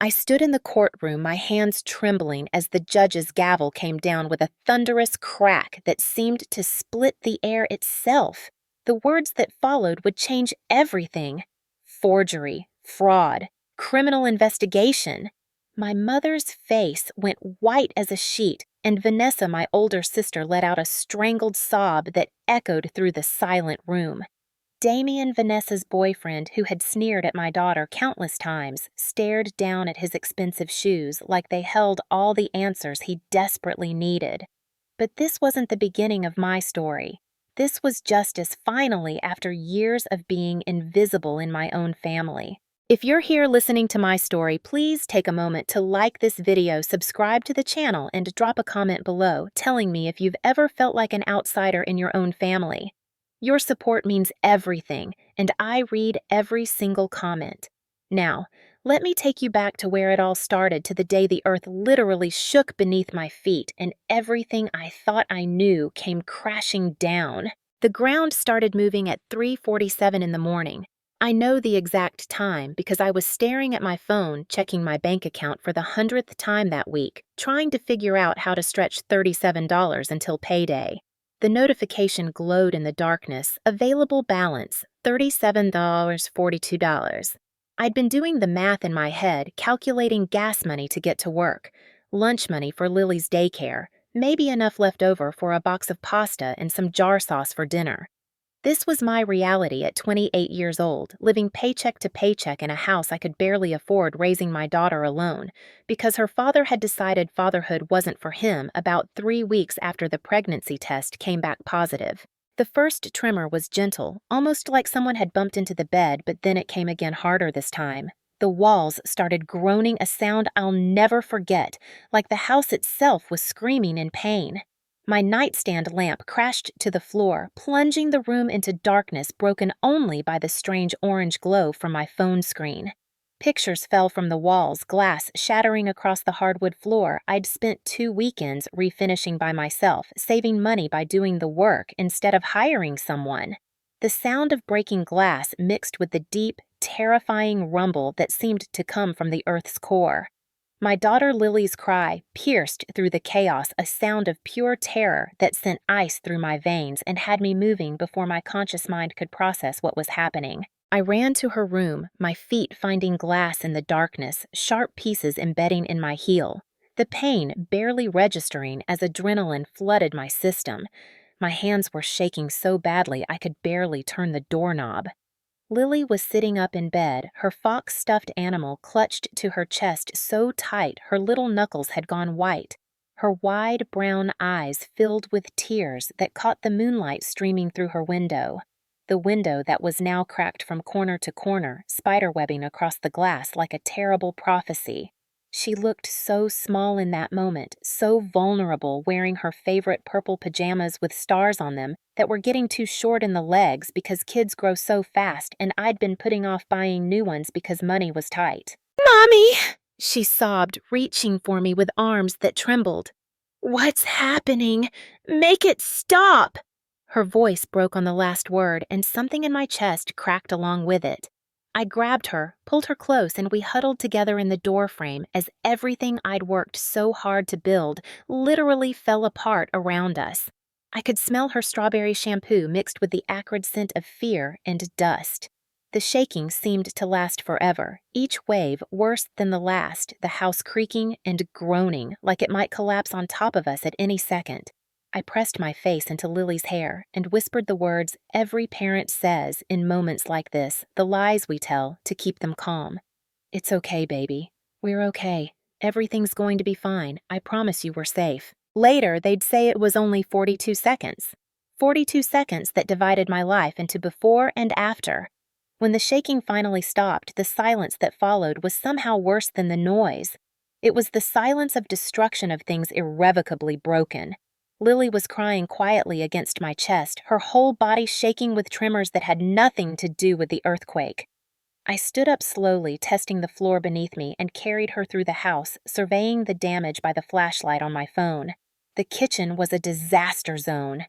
I stood in the courtroom, my hands trembling as the judge's gavel came down with a thunderous crack that seemed to split the air itself. The words that followed would change everything. Forgery, fraud, criminal investigation. My mother's face went white as a sheet, and Vanessa, my older sister, let out a strangled sob that echoed through the silent room. Damien, Vanessa's boyfriend, who had sneered at my daughter countless times, stared down at his expensive shoes like they held all the answers he desperately needed. But this wasn't the beginning of my story. This was justice finally after years of being invisible in my own family. If you're here listening to my story, please take a moment to like this video, subscribe to the channel, and drop a comment below telling me if you've ever felt like an outsider in your own family. Your support means everything, and I read every single comment. Now, let me take you back to where it all started, to the day the earth literally shook beneath my feet and everything I thought I knew came crashing down. The ground started moving at 3:47 in the morning. I know the exact time because I was staring at my phone, checking my bank account for the 100th time that week, trying to figure out how to stretch $37 until payday. The notification glowed in the darkness. Available balance, $37.42. I'd been doing the math in my head, calculating gas money to get to work, lunch money for Lily's daycare, maybe enough left over for a box of pasta and some jar sauce for dinner. This was my reality at 28 years old, living paycheck to paycheck in a house I could barely afford, raising my daughter alone, because her father had decided fatherhood wasn't for him about 3 weeks after the pregnancy test came back positive. The first tremor was gentle, almost like someone had bumped into the bed, but then it came again harder this time. The walls started groaning, a sound I'll never forget, like the house itself was screaming in pain. My nightstand lamp crashed to the floor, plunging the room into darkness broken only by the strange orange glow from my phone screen. Pictures fell from the walls, glass shattering across the hardwood floor. I'd spent 2 weekends refinishing by myself, saving money by doing the work instead of hiring someone. The sound of breaking glass mixed with the deep, terrifying rumble that seemed to come from the earth's core. My daughter Lily's cry pierced through the chaos, a sound of pure terror that sent ice through my veins and had me moving before my conscious mind could process what was happening. I ran to her room, my feet finding glass in the darkness, sharp pieces embedding in my heel. The pain barely registering as adrenaline flooded my system. My hands were shaking so badly I could barely turn the doorknob. Lily was sitting up in bed, her fox-stuffed animal clutched to her chest so tight her little knuckles had gone white. Her wide brown eyes filled with tears that caught the moonlight streaming through her window. The window that was now cracked from corner to corner, spiderwebbing across the glass like a terrible prophecy. She looked so small in that moment, so vulnerable, wearing her favorite purple pajamas with stars on them that were getting too short in the legs because kids grow so fast, and I'd been putting off buying new ones because money was tight. "Mommy!" she sobbed, reaching for me with arms that trembled. "What's happening? Make it stop!" Her voice broke on the last word, and something in my chest cracked along with it. I grabbed her, pulled her close, and we huddled together in the doorframe as everything I'd worked so hard to build literally fell apart around us. I could smell her strawberry shampoo mixed with the acrid scent of fear and dust. The shaking seemed to last forever, each wave worse than the last, the house creaking and groaning like it might collapse on top of us at any second. I pressed my face into Lily's hair and whispered the words every parent says in moments like this, the lies we tell to keep them calm. "It's okay, baby. We're okay. Everything's going to be fine. I promise you we're safe." Later, they'd say it was only 42 seconds. 42 seconds that divided my life into before and after. When the shaking finally stopped, the silence that followed was somehow worse than the noise. It was the silence of destruction of things irrevocably broken. Lily was crying quietly against my chest, her whole body shaking with tremors that had nothing to do with the earthquake. I stood up slowly, testing the floor beneath me, and carried her through the house, surveying the damage by the flashlight on my phone. The kitchen was a disaster zone.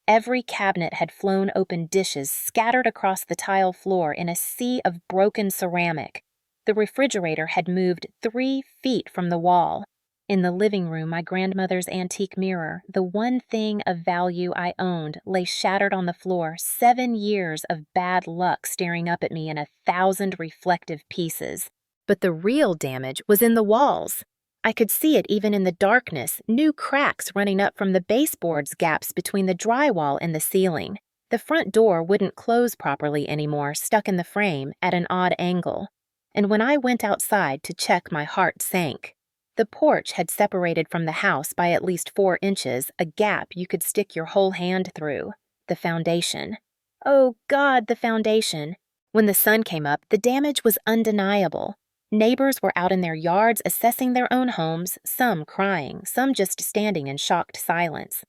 Every cabinet had flown open, dishes scattered across the tile floor in a sea of broken ceramic. The refrigerator had moved 3 feet from the wall. In the living room, my grandmother's antique mirror, the one thing of value I owned, lay shattered on the floor, 7 years of bad luck staring up at me in 1,000 reflective pieces. But the real damage was in the walls. I could see it even in the darkness, new cracks running up from the baseboards gaps between the drywall and the ceiling. The front door wouldn't close properly anymore, stuck in the frame at an odd angle. And when I went outside to check, my heart sank. The porch had separated from the house by at least 4 inches, a gap you could stick your whole hand through. The foundation. Oh God, the foundation. When the sun came up, the damage was undeniable. Neighbors were out in their yards assessing their own homes, some crying, some just standing in shocked silence.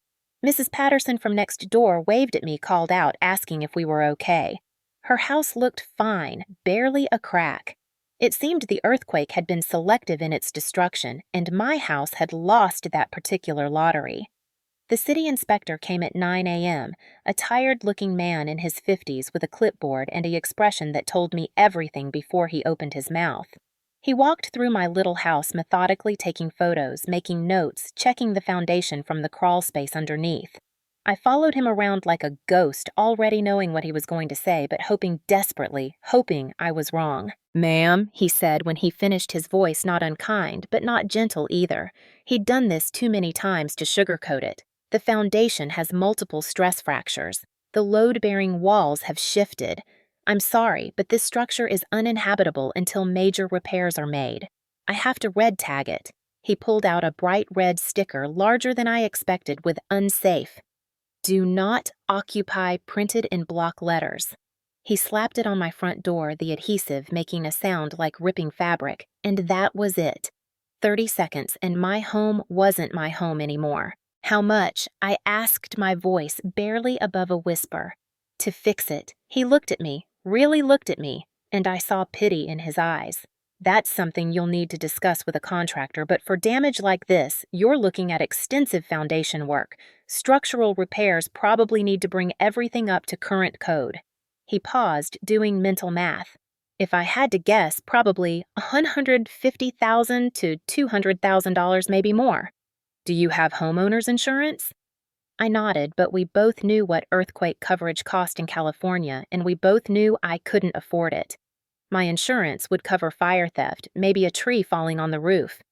Mrs. Patterson from next door waved at me, called out, asking if we were okay. Her house looked fine, barely a crack. It seemed the earthquake had been selective in its destruction, and my house had lost that particular lottery. The city inspector came at 9 a.m., a tired-looking man in his 50s with a clipboard and an expression that told me everything before he opened his mouth. He walked through my little house, methodically taking photos, making notes, checking the foundation from the crawl space underneath. I followed him around like a ghost, already knowing what he was going to say, but hoping desperately, hoping I was wrong. "Ma'am," he said when he finished, his voice not unkind, but not gentle either. He'd done this too many times to sugarcoat it. The foundation has multiple stress fractures. The load-bearing walls have shifted. I'm sorry, but this structure is uninhabitable until major repairs are made. I have to red tag it. He pulled out a bright red sticker, larger than I expected, with unsafe. "Do not occupy," printed in block letters. He slapped it on my front door, the adhesive making a sound like ripping fabric, and that was it. 30 seconds, and my home wasn't my home anymore. "How much?" I asked, my voice barely above a whisper. "To fix it." He looked at me, really looked at me, and I saw pity in his eyes. "That's something you'll need to discuss with a contractor, but for damage like this, you're looking at extensive foundation work. Structural repairs probably need to bring everything up to current code." He paused, doing mental math. "If I had to guess, probably $150,000 to $200,000, maybe more. Do you have homeowner's insurance?" I nodded, but we both knew what earthquake coverage cost in California, and we both knew I couldn't afford it. My insurance would cover fire theft, maybe a tree falling on the roof.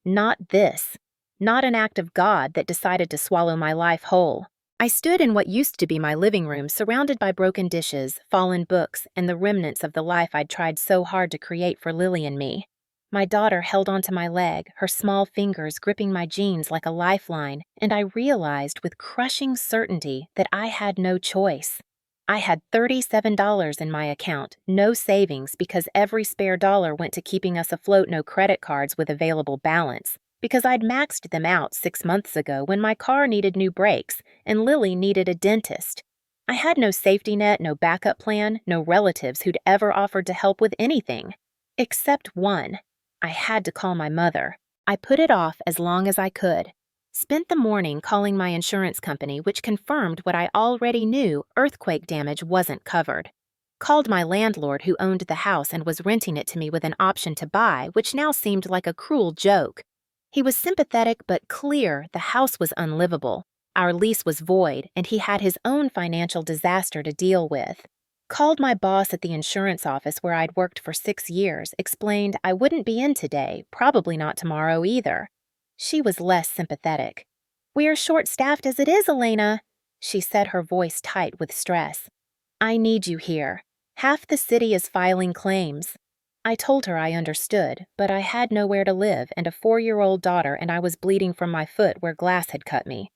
Not this. Not an act of God that decided to swallow my life whole. I stood in what used to be my living room, surrounded by broken dishes, fallen books, and the remnants of the life I'd tried so hard to create for Lily and me. My daughter held onto my leg, her small fingers gripping my jeans like a lifeline, and I realized with crushing certainty that I had no choice. I had $37 in my account, no savings because every spare dollar went to keeping us afloat, no credit cards with available balance. Because I'd maxed them out 6 months ago when my car needed new brakes and Lily needed a dentist. I had no safety net, no backup plan, no relatives who'd ever offered to help with anything. Except one. I had to call my mother. I put it off as long as I could. Spent the morning calling my insurance company, which confirmed what I already knew: earthquake damage wasn't covered. Called my landlord who owned the house and was renting it to me with an option to buy, which now seemed like a cruel joke. He was sympathetic but clear the house was unlivable. Our lease was void, and he had his own financial disaster to deal with. Called my boss at the insurance office where I'd worked for 6 years, explained I wouldn't be in today, probably not tomorrow either. She was less sympathetic. "We're short-staffed as it is, Elena," she said, her voice tight with stress. "I need you here. Half the city is filing claims." I told her I understood, but I had nowhere to live and a 4-year-old daughter, and I was bleeding from my foot where glass had cut me.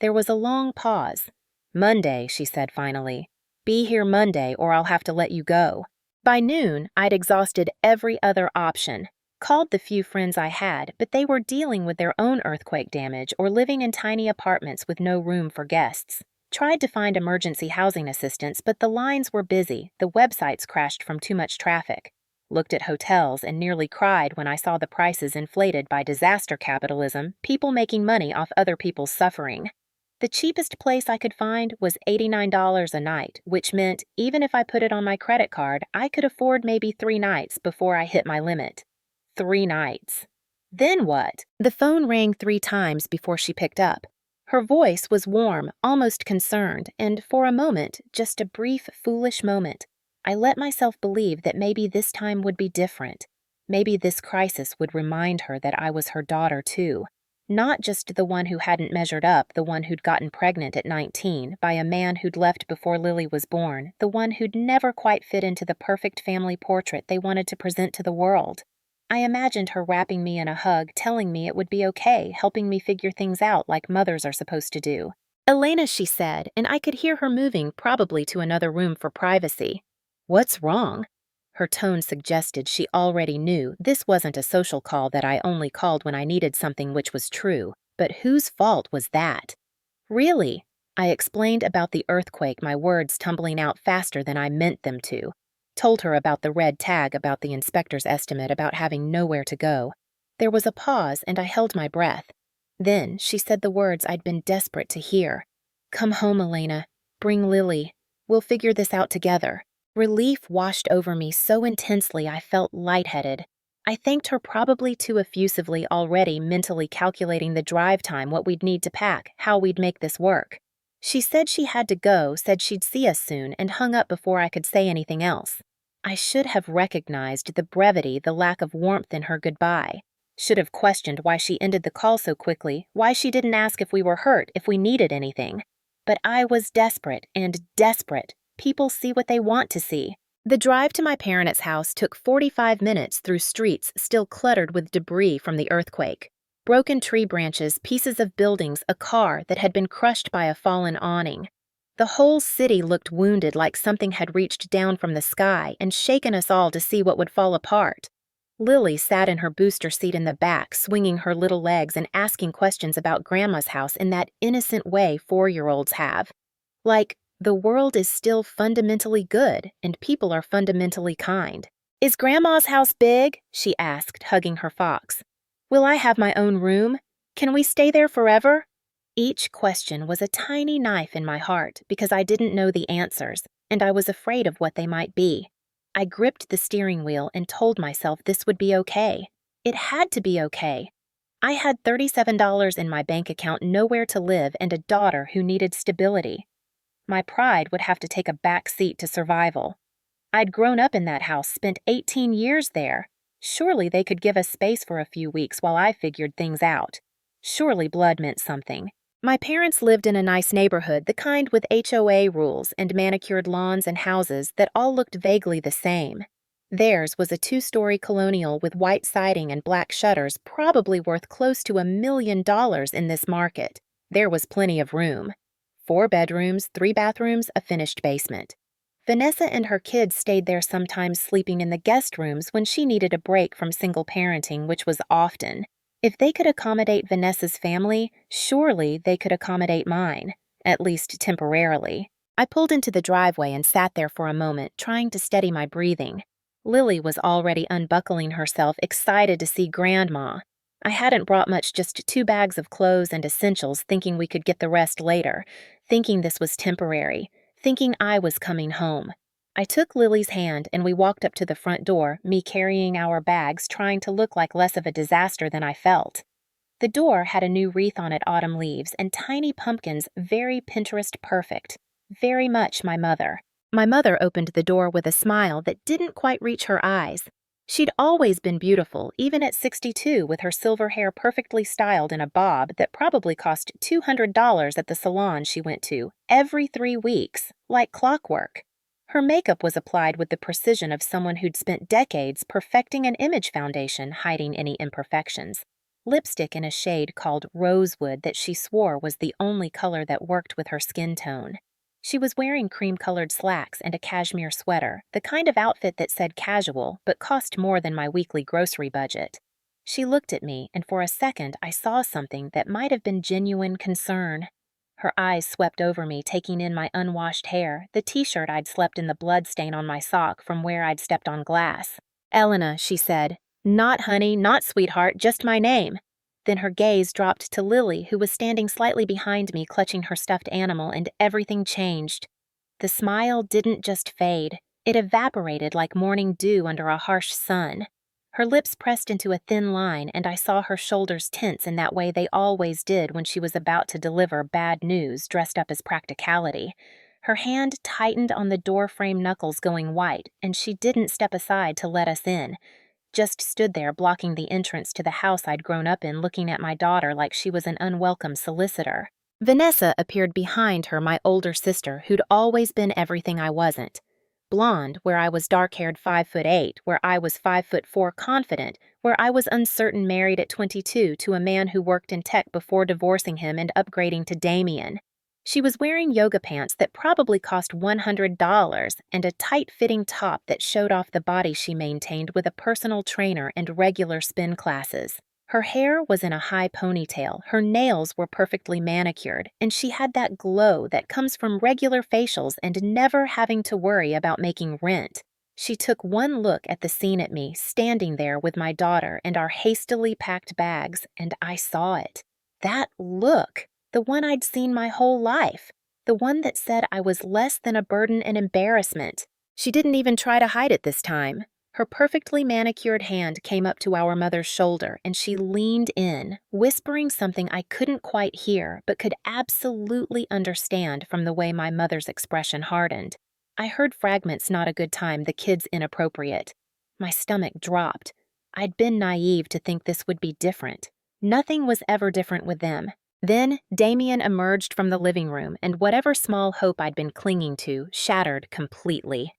There was a long pause. "Monday," she said finally. "Be here Monday or I'll have to let you go." By noon, I'd exhausted every other option. Called the few friends I had, but they were dealing with their own earthquake damage or living in tiny apartments with no room for guests. Tried to find emergency housing assistance, but the lines were busy, the websites crashed from too much traffic. Looked at hotels and nearly cried when I saw the prices inflated by disaster capitalism, people making money off other people's suffering. The cheapest place I could find was $89 a night, which meant even if I put it on my credit card, I could afford maybe 3 nights before I hit my limit. 3 nights. Then what? The phone rang 3 times before she picked up. Her voice was warm, almost concerned, and for a moment, just a brief, foolish moment, I let myself believe that maybe this time would be different. Maybe this crisis would remind her that I was her daughter, too. Not just the one who hadn't measured up, the one who'd gotten pregnant at 19 by a man who'd left before Lily was born, the one who'd never quite fit into the perfect family portrait they wanted to present to the world. I imagined her wrapping me in a hug, telling me it would be okay, helping me figure things out like mothers are supposed to do. Elena, she said, and I could hear her moving, probably to another room for privacy. What's wrong? Her tone suggested she already knew this wasn't a social call that I only called when I needed something which was true, but whose fault was that? Really? I explained about the earthquake, my words tumbling out faster than I meant them to. Told her about the red tag, about the inspector's estimate, about having nowhere to go. There was a pause, and I held my breath. Then she said the words I'd been desperate to hear. Come home, Elena. Bring Lily. We'll figure this out together. Relief washed over me so intensely I felt lightheaded. I thanked her probably too effusively already, mentally calculating the drive time, what we'd need to pack, how we'd make this work. She said she had to go, said she'd see us soon, and hung up before I could say anything else. I should have recognized the brevity, the lack of warmth in her goodbye. Should have questioned why she ended the call so quickly, why she didn't ask if we were hurt, if we needed anything. But I was desperate, and desperate. People see what they want to see. The drive to my parents' house took 45 minutes through streets still cluttered with debris from the earthquake. Broken tree branches, pieces of buildings, a car that had been crushed by a fallen awning. The whole city looked wounded, like something had reached down from the sky and shaken us all to see what would fall apart. Lily sat in her booster seat in the back, swinging her little legs and asking questions about Grandma's house in that innocent way 4-year-olds have. Like, the world is still fundamentally good, and people are fundamentally kind. Is Grandma's house big? She asked, hugging her fox. Will I have my own room? Can we stay there forever? Each question was a tiny knife in my heart because I didn't know the answers, and I was afraid of what they might be. I gripped the steering wheel and told myself this would be okay. It had to be okay. I had $37 in my bank account, nowhere to live, and a daughter who needed stability. My pride would have to take a back seat to survival. I'd grown up in that house, spent 18 years there. Surely they could give us space for a few weeks while I figured things out. Surely blood meant something. My parents lived in a nice neighborhood, the kind with HOA rules and manicured lawns and houses that all looked vaguely the same. Theirs was a 2-story colonial with white siding and black shutters, probably worth close to $1 million in this market. There was plenty of room. 4 bedrooms, 3 bathrooms, a finished basement. Vanessa and her kids stayed there sometimes, sleeping in the guest rooms when she needed a break from single parenting, which was often. If they could accommodate Vanessa's family, surely they could accommodate mine, at least temporarily. I pulled into the driveway and sat there for a moment, trying to steady my breathing. Lily was already unbuckling herself, excited to see Grandma. I hadn't brought much, just 2 bags of clothes and essentials, thinking we could get the rest later, thinking this was temporary, thinking I was coming home. I took Lily's hand and we walked up to the front door, me carrying our bags, trying to look like less of a disaster than I felt. The door had a new wreath on it, autumn leaves, and tiny pumpkins, very Pinterest perfect, very much my mother. My mother opened the door with a smile that didn't quite reach her eyes. She'd always been beautiful, even at 62, with her silver hair perfectly styled in a bob that probably cost $200 at the salon she went to every 3 weeks, like clockwork. Her makeup was applied with the precision of someone who'd spent decades perfecting an image foundation, hiding any imperfections. Lipstick in a shade called rosewood that she swore was the only color that worked with her skin tone. She was wearing cream-colored slacks and a cashmere sweater, the kind of outfit that said casual but cost more than my weekly grocery budget. She looked at me, and for a second I saw something that might have been genuine concern. Her eyes swept over me, taking in my unwashed hair, the t-shirt I'd slept in, the blood stain on my sock from where I'd stepped on glass. "Elena," she said. "Not honey, not sweetheart, just my name." Then her gaze dropped to Lily, who was standing slightly behind me clutching her stuffed animal, and everything changed. The smile didn't just fade. It evaporated like morning dew under a harsh sun. Her lips pressed into a thin line, and I saw her shoulders tense in that way they always did when she was about to deliver bad news dressed up as practicality. Her hand tightened on the door frame knuckles going white, and she didn't step aside to let us in. Just stood there blocking the entrance to the house I'd grown up in, looking at my daughter like she was an unwelcome solicitor. Vanessa appeared behind her, my older sister, who'd always been everything I wasn't. Blonde, where I was dark-haired 5'8", where I was 5'4" confident, where I was uncertain married at 22 to a man who worked in tech before divorcing him and upgrading to Damien. She was wearing yoga pants that probably cost $100 and a tight-fitting top that showed off the body she maintained with a personal trainer and regular spin classes. Her hair was in a high ponytail, her nails were perfectly manicured, and she had that glow that comes from regular facials and never having to worry about making rent. She took one look at the scene at me, standing there with my daughter and our hastily packed bags, and I saw it. That look! The one I'd seen my whole life. The one that said I was less than a burden and embarrassment. She didn't even try to hide it this time. Her perfectly manicured hand came up to our mother's shoulder, and she leaned in, whispering something I couldn't quite hear but could absolutely understand from the way my mother's expression hardened. I heard fragments, not a good time, the kids inappropriate. My stomach dropped. I'd been naive to think this would be different. Nothing was ever different with them. Then Damien emerged from the living room, and whatever small hope I'd been clinging to shattered completely.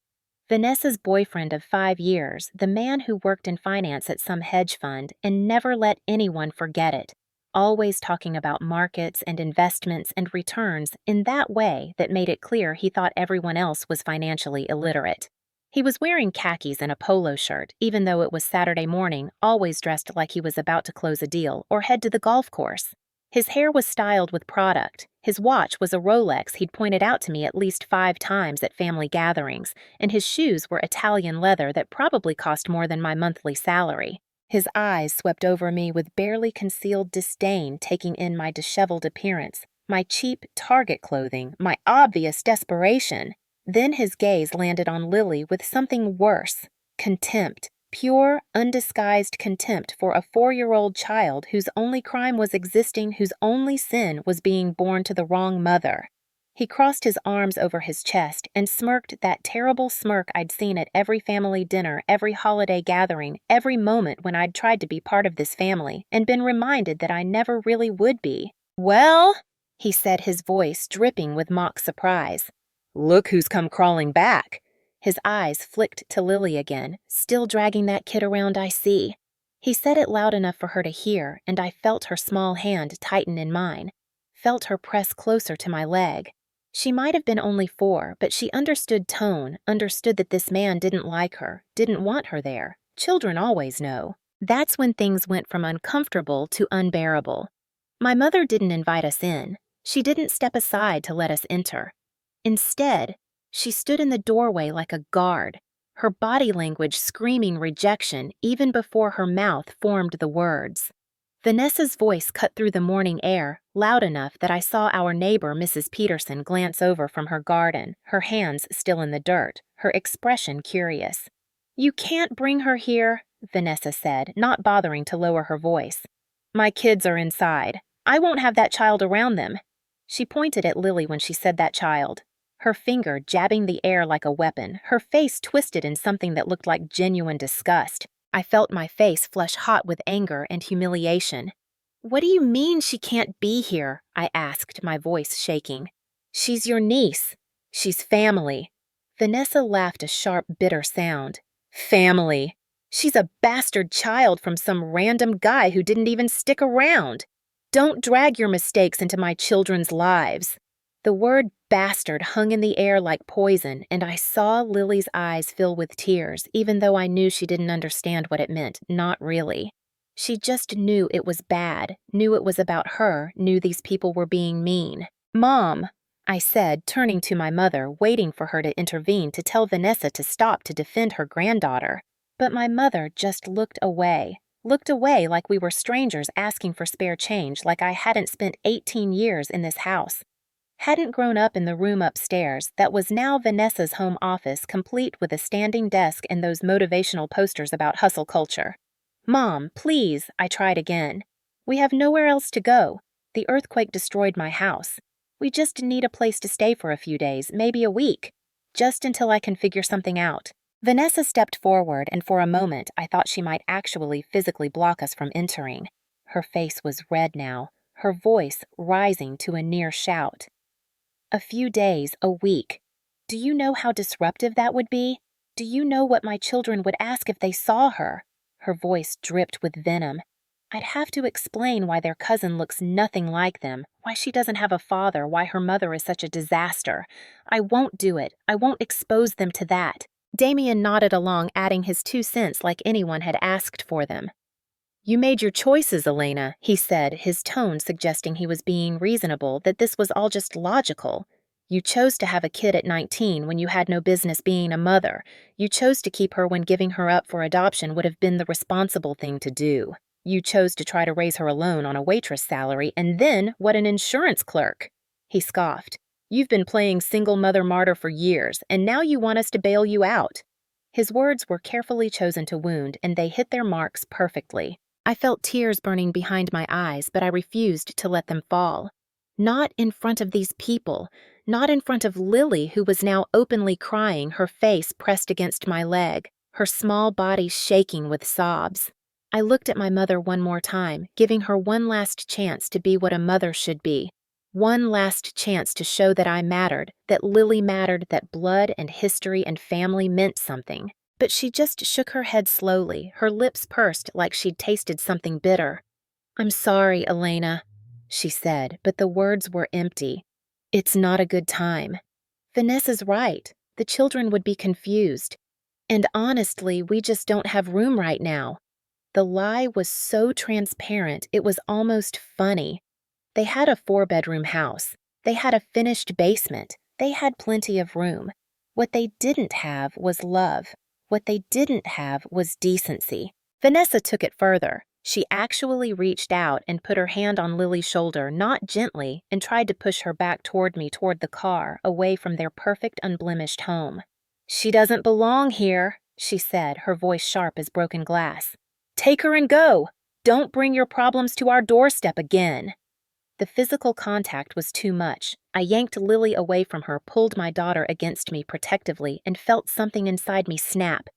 Vanessa's boyfriend of 5 years, the man who worked in finance at some hedge fund and never let anyone forget it, always talking about markets and investments and returns in that way that made it clear he thought everyone else was financially illiterate. He was wearing khakis and a polo shirt, even though it was Saturday morning, always dressed like he was about to close a deal or head to the golf course. His hair was styled with product. His watch was a Rolex he'd pointed out to me at least 5 times at family gatherings, and his shoes were Italian leather that probably cost more than my monthly salary. His eyes swept over me with barely concealed disdain, taking in my disheveled appearance, my cheap Target clothing, my obvious desperation. Then his gaze landed on Lily with something worse: contempt. Pure, undisguised contempt for a 4-year-old child whose only crime was existing, whose only sin was being born to the wrong mother. He crossed his arms over his chest and smirked that terrible smirk I'd seen at every family dinner, every holiday gathering, every moment when I'd tried to be part of this family and been reminded that I never really would be. "Well," he said, his voice dripping with mock surprise. "Look who's come crawling back." His eyes flicked to Lily again, "Still dragging that kid around, I see." He said it loud enough for her to hear, and I felt her small hand tighten in mine, felt her press closer to my leg. She might have been only 4, but she understood tone, understood that this man didn't like her, didn't want her there. Children always know. That's when things went from uncomfortable to unbearable. My mother didn't invite us in. She didn't step aside to let us enter. Instead, she stood in the doorway like a guard, her body language screaming rejection even before her mouth formed the words. Vanessa's voice cut through the morning air, loud enough that I saw our neighbor, Mrs. Peterson, glance over from her garden, her hands still in the dirt, her expression curious. "You can't bring her here," Vanessa said, not bothering to lower her voice. "My kids are inside. I won't have that child around them." She pointed at Lily when she said that child, her finger jabbing the air like a weapon, her face twisted in something that looked like genuine disgust. I felt my face flush hot with anger and humiliation. "What do you mean she can't be here?" I asked, my voice shaking. "She's your niece. She's family." Vanessa laughed a sharp, bitter sound. "Family. She's a bastard child from some random guy who didn't even stick around. Don't drag your mistakes into my children's lives." The word bastard hung in the air like poison, and I saw Lily's eyes fill with tears, even though I knew she didn't understand what it meant, not really. She just knew it was bad, knew it was about her, knew these people were being mean. "Mom," I said, turning to my mother, waiting for her to intervene to tell Vanessa to stop to defend her granddaughter. But my mother just looked away, looked away like we were strangers asking for spare change, like I hadn't spent 18 years in this house. Hadn't grown up in the room upstairs that was now Vanessa's home office, complete with a standing desk and those motivational posters about hustle culture. "Mom, please," I tried again. "We have nowhere else to go. The earthquake destroyed my house. We just need a place to stay for a few days, maybe a week, just until I can figure something out." Vanessa stepped forward, and for a moment I thought she might actually physically block us from entering. Her face was red now, her voice rising to a near shout. "A few days, a week. Do you know how disruptive that would be? Do you know what my children would ask if they saw her?" Her voice dripped with venom. "I'd have to explain why their cousin looks nothing like them, why she doesn't have a father, why her mother is such a disaster. I won't do it. I won't expose them to that." Damien nodded along, adding his 2 cents like anyone had asked for them. "You made your choices, Elena," he said, his tone suggesting he was being reasonable, that this was all just logical. "You chose to have a kid at 19 when you had no business being a mother. You chose to keep her when giving her up for adoption would have been the responsible thing to do. You chose to try to raise her alone on a waitress salary, and then, what, an insurance clerk?" He scoffed. "You've been playing single mother martyr for years, and now you want us to bail you out." His words were carefully chosen to wound, and they hit their marks perfectly. I felt tears burning behind my eyes, but I refused to let them fall. Not in front of these people, not in front of Lily, who was now openly crying, her face pressed against my leg, her small body shaking with sobs. I looked at my mother one more time, giving her one last chance to be what a mother should be. One last chance to show that I mattered, that Lily mattered, that blood and history and family meant something. But she just shook her head slowly, her lips pursed like she'd tasted something bitter. "I'm sorry, Elena," she said, but the words were empty. "It's not a good time. Vanessa's right. The children would be confused. And honestly, we just don't have room right now." The lie was so transparent, it was almost funny. They had a 4-bedroom house. They had a finished basement. They had plenty of room. What they didn't have was love. What they didn't have was decency. Vanessa took it further. She actually reached out and put her hand on Lily's shoulder, not gently, and tried to push her back toward me, toward the car, away from their perfect, unblemished home. "She doesn't belong here," she said, her voice sharp as broken glass. "Take her and go. Don't bring your problems to our doorstep again." The physical contact was too much. I yanked Lily away from her, pulled my daughter against me protectively, and felt something inside me snap.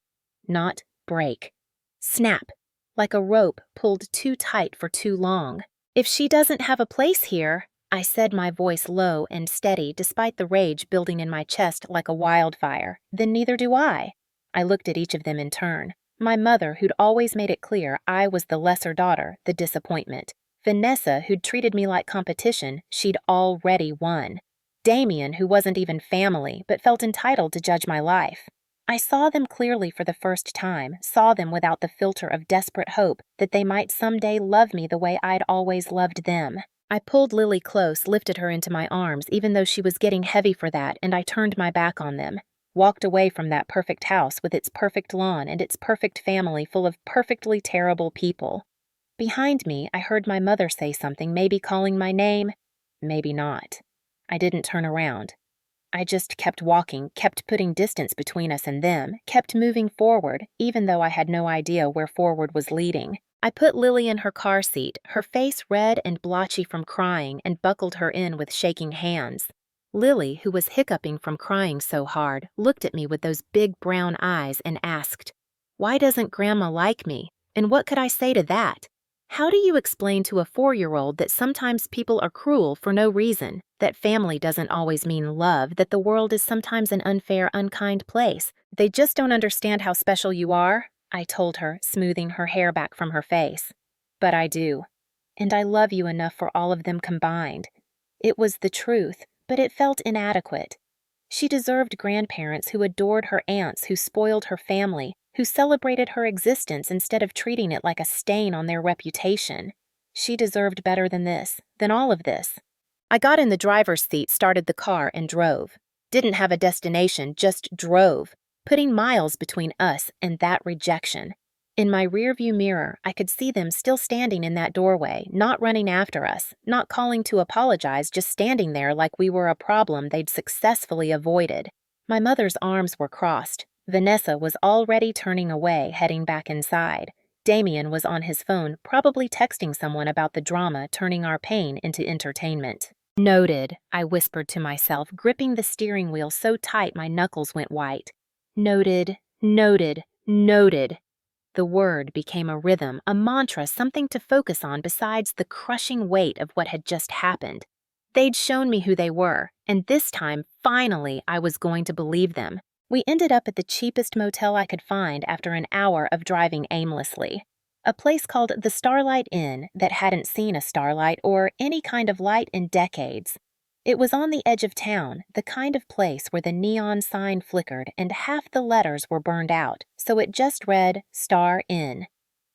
Not break. Snap. Like a rope pulled too tight for too long. "If she doesn't have a place here," I said, my voice low and steady despite the rage building in my chest like a wildfire, "then neither do I." I looked at each of them in turn. My mother, who'd always made it clear I was the lesser daughter, the disappointment. Vanessa, who'd treated me like competition, she'd already won. Damien, who wasn't even family, but felt entitled to judge my life. I saw them clearly for the first time, saw them without the filter of desperate hope that they might someday love me the way I'd always loved them. I pulled Lily close, lifted her into my arms, even though she was getting heavy for that, and I turned my back on them. Walked away from that perfect house with its perfect lawn and its perfect family full of perfectly terrible people. Behind me, I heard my mother say something, maybe calling my name, maybe not. I didn't turn around. I just kept walking, kept putting distance between us and them, kept moving forward, even though I had no idea where forward was leading. I put Lily in her car seat, her face red and blotchy from crying, and buckled her in with shaking hands. Lily, who was hiccuping from crying so hard, looked at me with those big brown eyes and asked, "Why doesn't Grandma like me? And what could I say to that? How do you explain to a 4-year-old that sometimes people are cruel for no reason, that family doesn't always mean love, that the world is sometimes an unfair, unkind place? They just don't understand how special you are," I told her, smoothing her hair back from her face. "But I do. And I love you enough for all of them combined." It was the truth, but it felt inadequate. She deserved grandparents who adored her aunts, who spoiled her family, who celebrated her existence instead of treating it like a stain on their reputation. She deserved better than this, than all of this. I got in the driver's seat, started the car, and drove. Didn't have a destination, just drove, putting miles between us and that rejection. In my rearview mirror, I could see them still standing in that doorway, not running after us, not calling to apologize, just standing there like we were a problem they'd successfully avoided. My mother's arms were crossed. Vanessa was already turning away, heading back inside. Damien was on his phone, probably texting someone about the drama turning our pain into entertainment. Noted, I whispered to myself, gripping the steering wheel so tight my knuckles went white. Noted, noted, noted. The word became a rhythm, a mantra, something to focus on besides the crushing weight of what had just happened. They'd shown me who they were, and this time, finally, I was going to believe them. We ended up at the cheapest motel I could find after an hour of driving aimlessly. A place called the Starlight Inn that hadn't seen a starlight or any kind of light in decades. It was on the edge of town, the kind of place where the neon sign flickered and half the letters were burned out, so it just read Star Inn.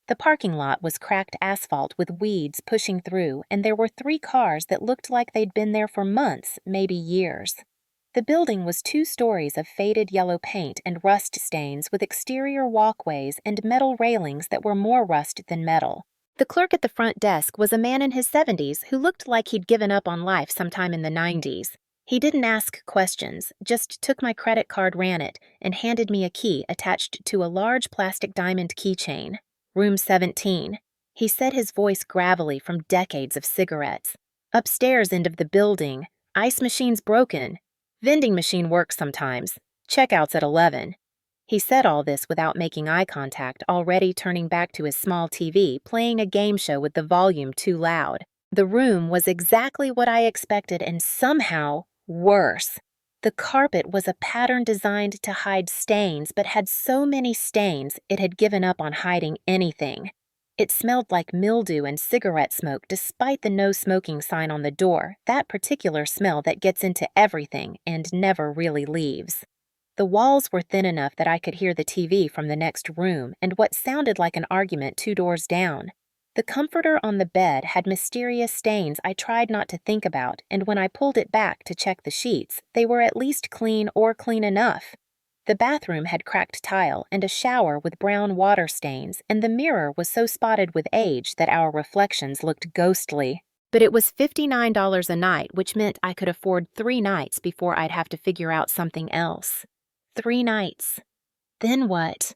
The parking lot was cracked asphalt with weeds pushing through, and there were 3 cars that looked like they'd been there for months, maybe years. The building was 2 stories of faded yellow paint and rust stains with exterior walkways and metal railings that were more rust than metal. The clerk at the front desk was a man in his 70s who looked like he'd given up on life sometime in the 90s. He didn't ask questions, just took my credit card, ran it, and handed me a key attached to a large plastic diamond keychain. Room 17. He said, his voice gravelly from decades of cigarettes. Upstairs end of the building. Ice machine's broken. Vending machine works sometimes. Checkout's at 11. He said all this without making eye contact, already turning back to his small TV, playing a game show with the volume too loud. The room was exactly what I expected and somehow worse. The carpet was a pattern designed to hide stains, but had so many stains it had given up on hiding anything. It smelled like mildew and cigarette smoke despite the no smoking sign on the door, that particular smell that gets into everything and never really leaves. The walls were thin enough that I could hear the TV from the next room and what sounded like an argument 2 doors down. The comforter on the bed had mysterious stains I tried not to think about, and when I pulled it back to check the sheets, they were at least clean or clean enough. The bathroom had cracked tile and a shower with brown water stains, and the mirror was so spotted with age that our reflections looked ghostly. But it was $59 a night, which meant I could afford 3 nights before I'd have to figure out something else. 3 nights. Then what?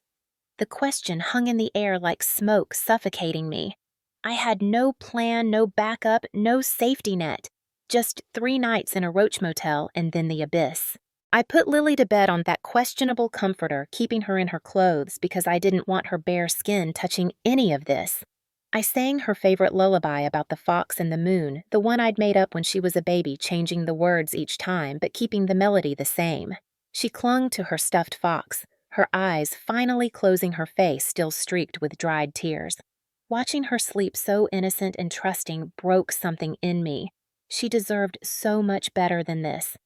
The question hung in the air like smoke, suffocating me. I had no plan, no backup, no safety net. Just 3 nights in a roach motel and then the abyss. I put Lily to bed on that questionable comforter, keeping her in her clothes because I didn't want her bare skin touching any of this. I sang her favorite lullaby about the fox and the moon, the one I'd made up when she was a baby, changing the words each time but keeping the melody the same. She clung to her stuffed fox, her eyes finally closing her face still streaked with dried tears. Watching her sleep so innocent and trusting broke something in me. She deserved so much better than this.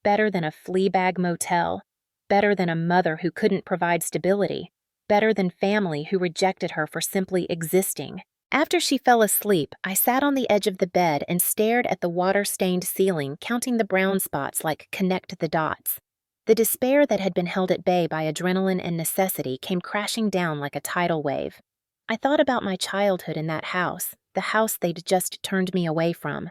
Better than a flea bag motel. Better than a mother who couldn't provide stability. Better than family who rejected her for simply existing. After she fell asleep, I sat on the edge of the bed and stared at the water-stained ceiling, counting the brown spots like connect the dots. The despair that had been held at bay by adrenaline and necessity came crashing down like a tidal wave. I thought about my childhood in that house, the house they'd just turned me away from.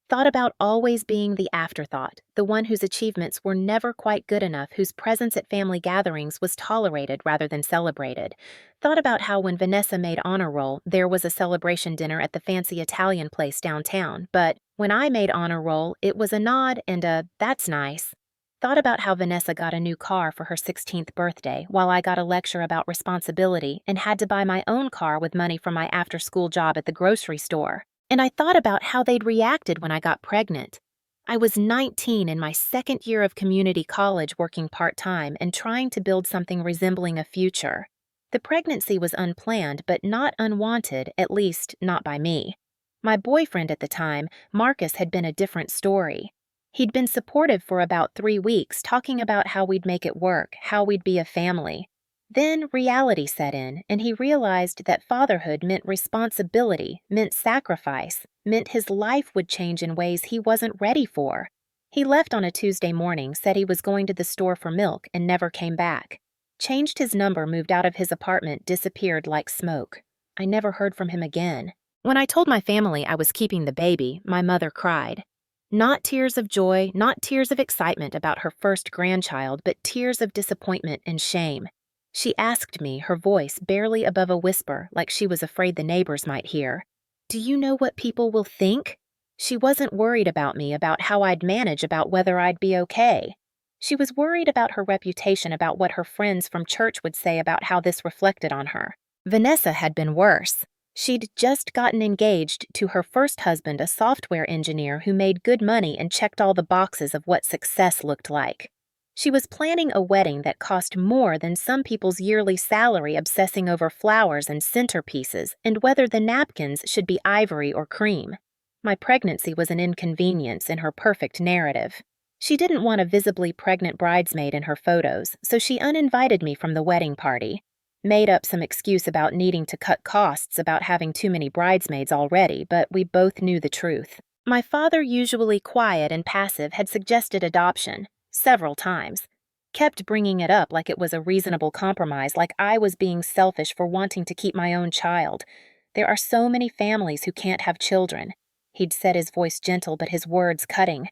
Thought about always being the afterthought, the one whose achievements were never quite good enough, whose presence at family gatherings was tolerated rather than celebrated. Thought about how when Vanessa made honor roll, there was a celebration dinner at the fancy Italian place downtown, but when I made honor roll, it was a nod and a "that's nice." Thought about how Vanessa got a new car for her 16th birthday, while I got a lecture about responsibility and had to buy my own car with money from my after-school job at the grocery store. And I thought about how they'd reacted when I got pregnant. I was 19 in my 2nd year of community college, working part-time and trying to build something resembling a future. The pregnancy was unplanned, but not unwanted, at least not by me. My boyfriend at the time, Marcus, had been a different story. He'd been supportive for about 3 weeks, talking about how we'd make it work, how we'd be a family. Then reality set in, and he realized that fatherhood meant responsibility, meant sacrifice, meant his life would change in ways he wasn't ready for. He left on a Tuesday morning, said he was going to the store for milk, and never came back. Changed his number, moved out of his apartment, disappeared like smoke. I never heard from him again. When I told my family I was keeping the baby, my mother cried. Not tears of joy, not tears of excitement about her first grandchild, but tears of disappointment and shame. She asked me, her voice barely above a whisper, like she was afraid the neighbors might hear, "Do you know what people will think?" She wasn't worried about me, about how I'd manage, about whether I'd be okay. She was worried about her reputation, about what her friends from church would say about how this reflected on her. Vanessa had been worse. She'd just gotten engaged to her first husband, a software engineer who made good money and checked all the boxes of what success looked like. She was planning a wedding that cost more than some people's yearly salary, obsessing over flowers and centerpieces and whether the napkins should be ivory or cream. My pregnancy was an inconvenience in her perfect narrative. She didn't want a visibly pregnant bridesmaid in her photos, so she uninvited me from the wedding party. Made up some excuse about needing to cut costs, about having too many bridesmaids already, but we both knew the truth. My father, usually quiet and passive, had suggested adoption several times. Kept bringing it up like it was a reasonable compromise, like I was being selfish for wanting to keep my own child. There are so many families who can't have children. He'd said, his voice gentle but his words cutting.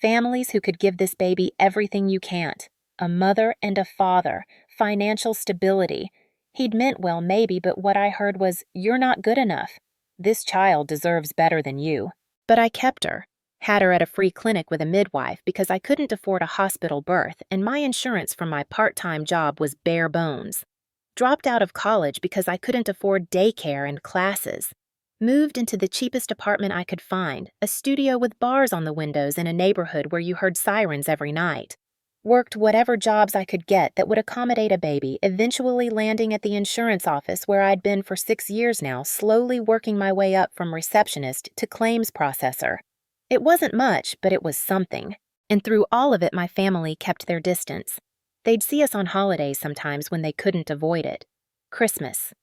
Families who could give this baby everything you can't. A mother and a father, financial stability. He'd meant well, maybe, but what I heard was, "You're not good enough. This child deserves better than you." But I kept her. Had her at a free clinic with a midwife because I couldn't afford a hospital birth, and my insurance from my part-time job was bare bones. Dropped out of college because I couldn't afford daycare and classes. Moved into the cheapest apartment I could find, a studio with bars on the windows in a neighborhood where you heard sirens every night. Worked whatever jobs I could get that would accommodate a baby, eventually landing at the insurance office where I'd been for 6 years now, slowly working my way up from receptionist to claims processor. It wasn't much, but it was something. And through all of it, my family kept their distance. They'd see us on holidays sometimes when they couldn't avoid it. Christmas,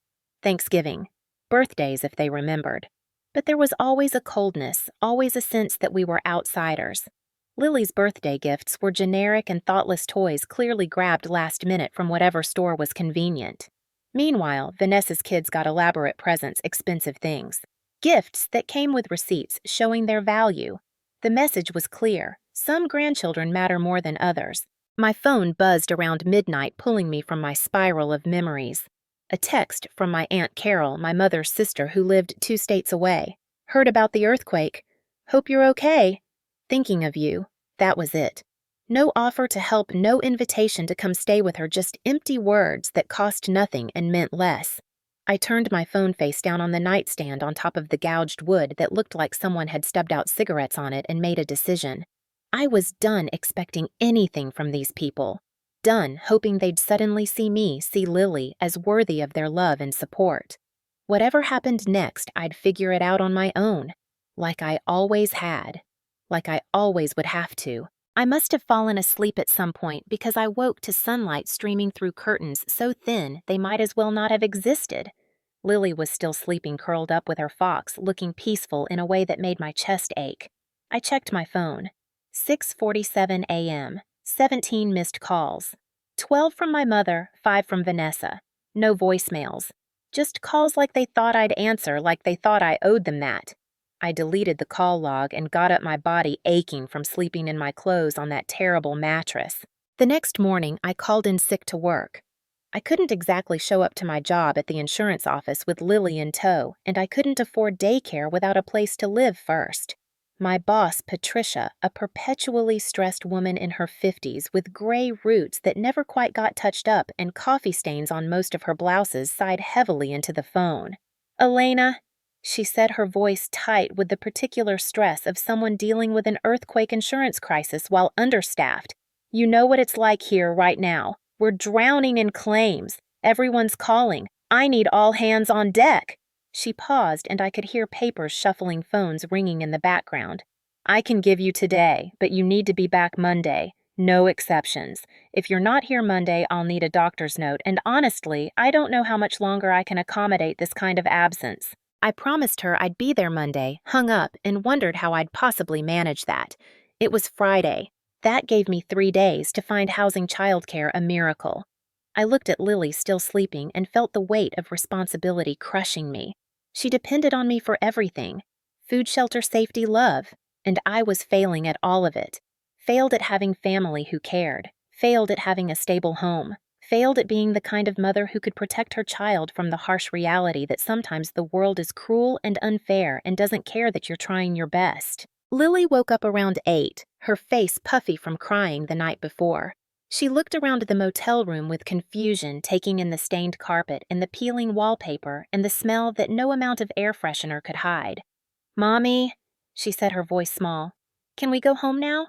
Thanksgiving, birthdays if they remembered. But there was always a coldness, always a sense that we were outsiders. Lily's birthday gifts were generic and thoughtless toys clearly grabbed last minute from whatever store was convenient. Meanwhile, Vanessa's kids got elaborate presents, expensive things. Gifts that came with receipts showing their value. The message was clear. Some grandchildren matter more than others. My phone buzzed around midnight, pulling me from my spiral of memories. A text from my Aunt Carol, my mother's sister who lived 2 states away. Heard about the earthquake. Hope you're okay. Thinking of you. That was it. No offer to help, no invitation to come stay with her, just empty words that cost nothing and meant less. I turned my phone face down on the nightstand on top of the gouged wood that looked like someone had stubbed out cigarettes on it and made a decision. I was done expecting anything from these people. Done hoping they'd suddenly see me, see Lily, as worthy of their love and support. Whatever happened next, I'd figure it out on my own. Like I always had. Like I always would have to. I must have fallen asleep at some point because I woke to sunlight streaming through curtains so thin they might as well not have existed. Lily was still sleeping, curled up with her fox, looking peaceful in a way that made my chest ache. I checked my phone. 6:47 a.m. 17 missed calls. 12 from my mother, 5 from Vanessa. No voicemails. Just calls like they thought I'd answer, like they thought I owed them that. I deleted the call log and got up, my body aching from sleeping in my clothes on that terrible mattress. The next morning, I called in sick to work. I couldn't exactly show up to my job at the insurance office with Lily in tow, and I couldn't afford daycare without a place to live first. My boss, Patricia, a perpetually stressed woman in her 50s with gray roots that never quite got touched up and coffee stains on most of her blouses, sighed heavily into the phone. "Elena," she said, her voice tight with the particular stress of someone dealing with an earthquake insurance crisis while understaffed. "You know what it's like here right now. We're drowning in claims. Everyone's calling. I need all hands on deck." She paused, and I could hear papers shuffling, phones ringing in the background. "I can give you today, but you need to be back Monday. No exceptions. If you're not here Monday, I'll need a doctor's note, and honestly, I don't know how much longer I can accommodate this kind of absence." I promised her I'd be there Monday, hung up, and wondered how I'd possibly manage that. It was Friday. That gave me 3 days to find housing childcare a miracle. I looked at Lily still sleeping and felt the weight of responsibility crushing me. She depended on me for everything: food, shelter, safety, love. And I was failing at all of it. Failed at having family who cared. Failed at having a stable home. Failed at being the kind of mother who could protect her child from the harsh reality that sometimes the world is cruel and unfair and doesn't care that you're trying your best. Lily woke up around 8, her face puffy from crying the night before. She looked around the motel room with confusion, taking in the stained carpet and the peeling wallpaper and the smell that no amount of air freshener could hide. "Mommy," she said, her voice small, "can we go home now?"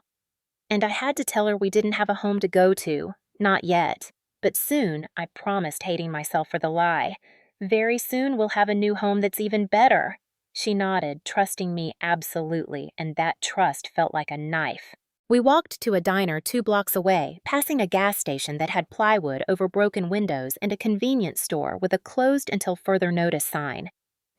And I had to tell her we didn't have a home to go to. Not yet. But soon, I promised, hating myself for the lie. Very soon we'll have a new home that's even better. She nodded, trusting me absolutely, and that trust felt like a knife. We walked to a diner 2 blocks away, passing a gas station that had plywood over broken windows and a convenience store with a closed until further notice sign.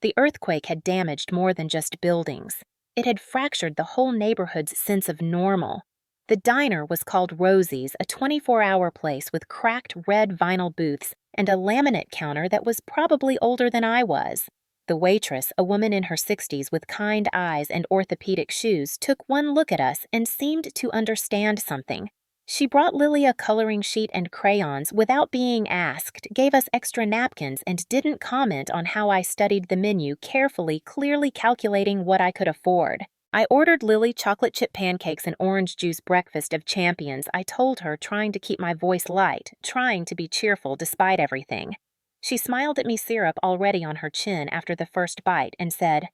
The earthquake had damaged more than just buildings. It had fractured the whole neighborhood's sense of normal. The diner was called Rosie's, a 24-hour place with cracked red vinyl booths and a laminate counter that was probably older than I was. The waitress, a woman in her 60s with kind eyes and orthopedic shoes, took one look at us and seemed to understand something. She brought Lily a coloring sheet and crayons without being asked, gave us extra napkins, and didn't comment on how I studied the menu carefully, clearly calculating what I could afford. I ordered Lily chocolate chip pancakes and orange juice breakfast of champions, I told her, trying to keep my voice light, trying to be cheerful despite everything. She smiled at me, syrup already on her chin after the first bite, and said,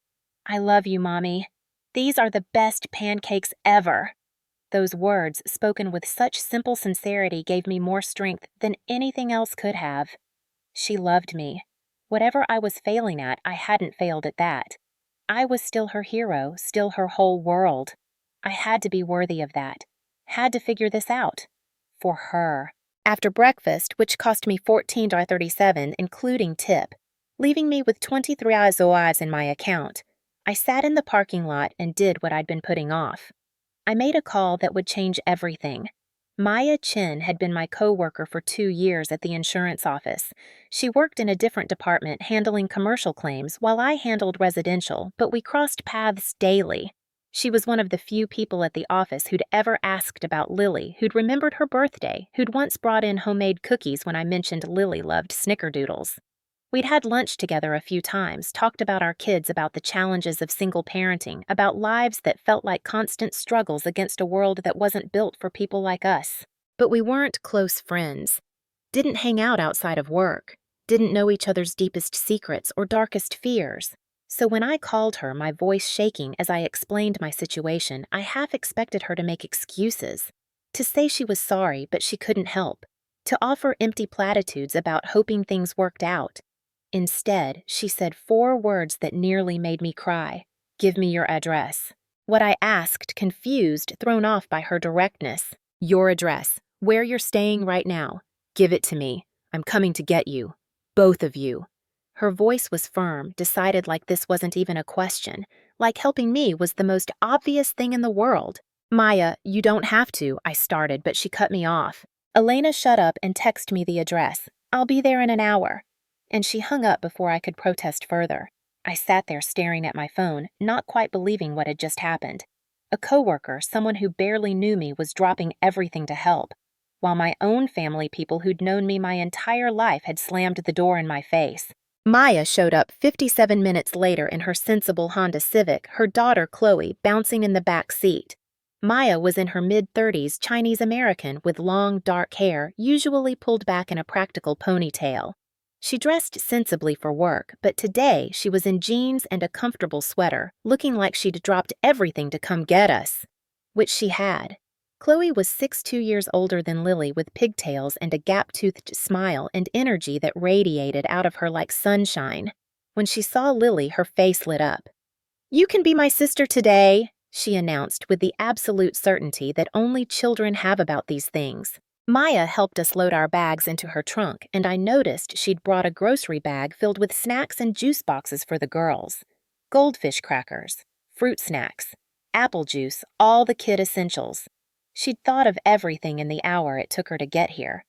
"I love you, Mommy. These are the best pancakes ever." Those words, spoken with such simple sincerity, gave me more strength than anything else could have. She loved me. Whatever I was failing at, I hadn't failed at that. I was still her hero, still her whole world. I had to be worthy of that. Had to figure this out. For her. After breakfast, which cost me $14.37, including tip, leaving me with $23 in my account, I sat in the parking lot and did what I'd been putting off. I made a call that would change everything. Maya Chin had been my co-worker for 2 years at the insurance office. She worked in a different department handling commercial claims while I handled residential, but we crossed paths daily. She was one of the few people at the office who'd ever asked about Lily, who'd remembered her birthday, who'd once brought in homemade cookies when I mentioned Lily loved snickerdoodles. We'd had lunch together a few times, talked about our kids, about the challenges of single parenting, about lives that felt like constant struggles against a world that wasn't built for people like us. But we weren't close friends. Didn't hang out outside of work. Didn't know each other's deepest secrets or darkest fears. So when I called her, my voice shaking as I explained my situation, I half expected her to make excuses. To say she was sorry, but she couldn't help. To offer empty platitudes about hoping things worked out. Instead, she said 4 words that nearly made me cry. "Give me your address." What I asked, confused, thrown off by her directness. "Your address. Where you're staying right now. Give it to me. I'm coming to get you. Both of you." Her voice was firm, decided, like this wasn't even a question, like helping me was the most obvious thing in the world. "Maya, you don't have to," I started, but she cut me off. "Elena, shut up and text me the address. I'll be there in an hour." And she hung up before I could protest further. I sat there staring at my phone, not quite believing what had just happened. A coworker, someone who barely knew me, was dropping everything to help, while my own family, people who'd known me my entire life, had slammed the door in my face. Maya showed up 57 minutes later in her sensible Honda Civic, her daughter Chloe bouncing in the back seat. Maya was in her mid-30s, Chinese American, with long, dark hair, usually pulled back in a practical ponytail. She dressed sensibly for work, but today she was in jeans and a comfortable sweater, looking like she'd dropped everything to come get us. Which she had. Chloe was 6'2" years older than Lily, with pigtails and a gap-toothed smile and energy that radiated out of her like sunshine. When she saw Lily, her face lit up. "You can be my sister today," she announced with the absolute certainty that only children have about these things. Maya helped us load our bags into her trunk, and I noticed she'd brought a grocery bag filled with snacks and juice boxes for the girls. Goldfish crackers, fruit snacks, apple juice, all the kid essentials. She'd thought of everything in the hour it took her to get here.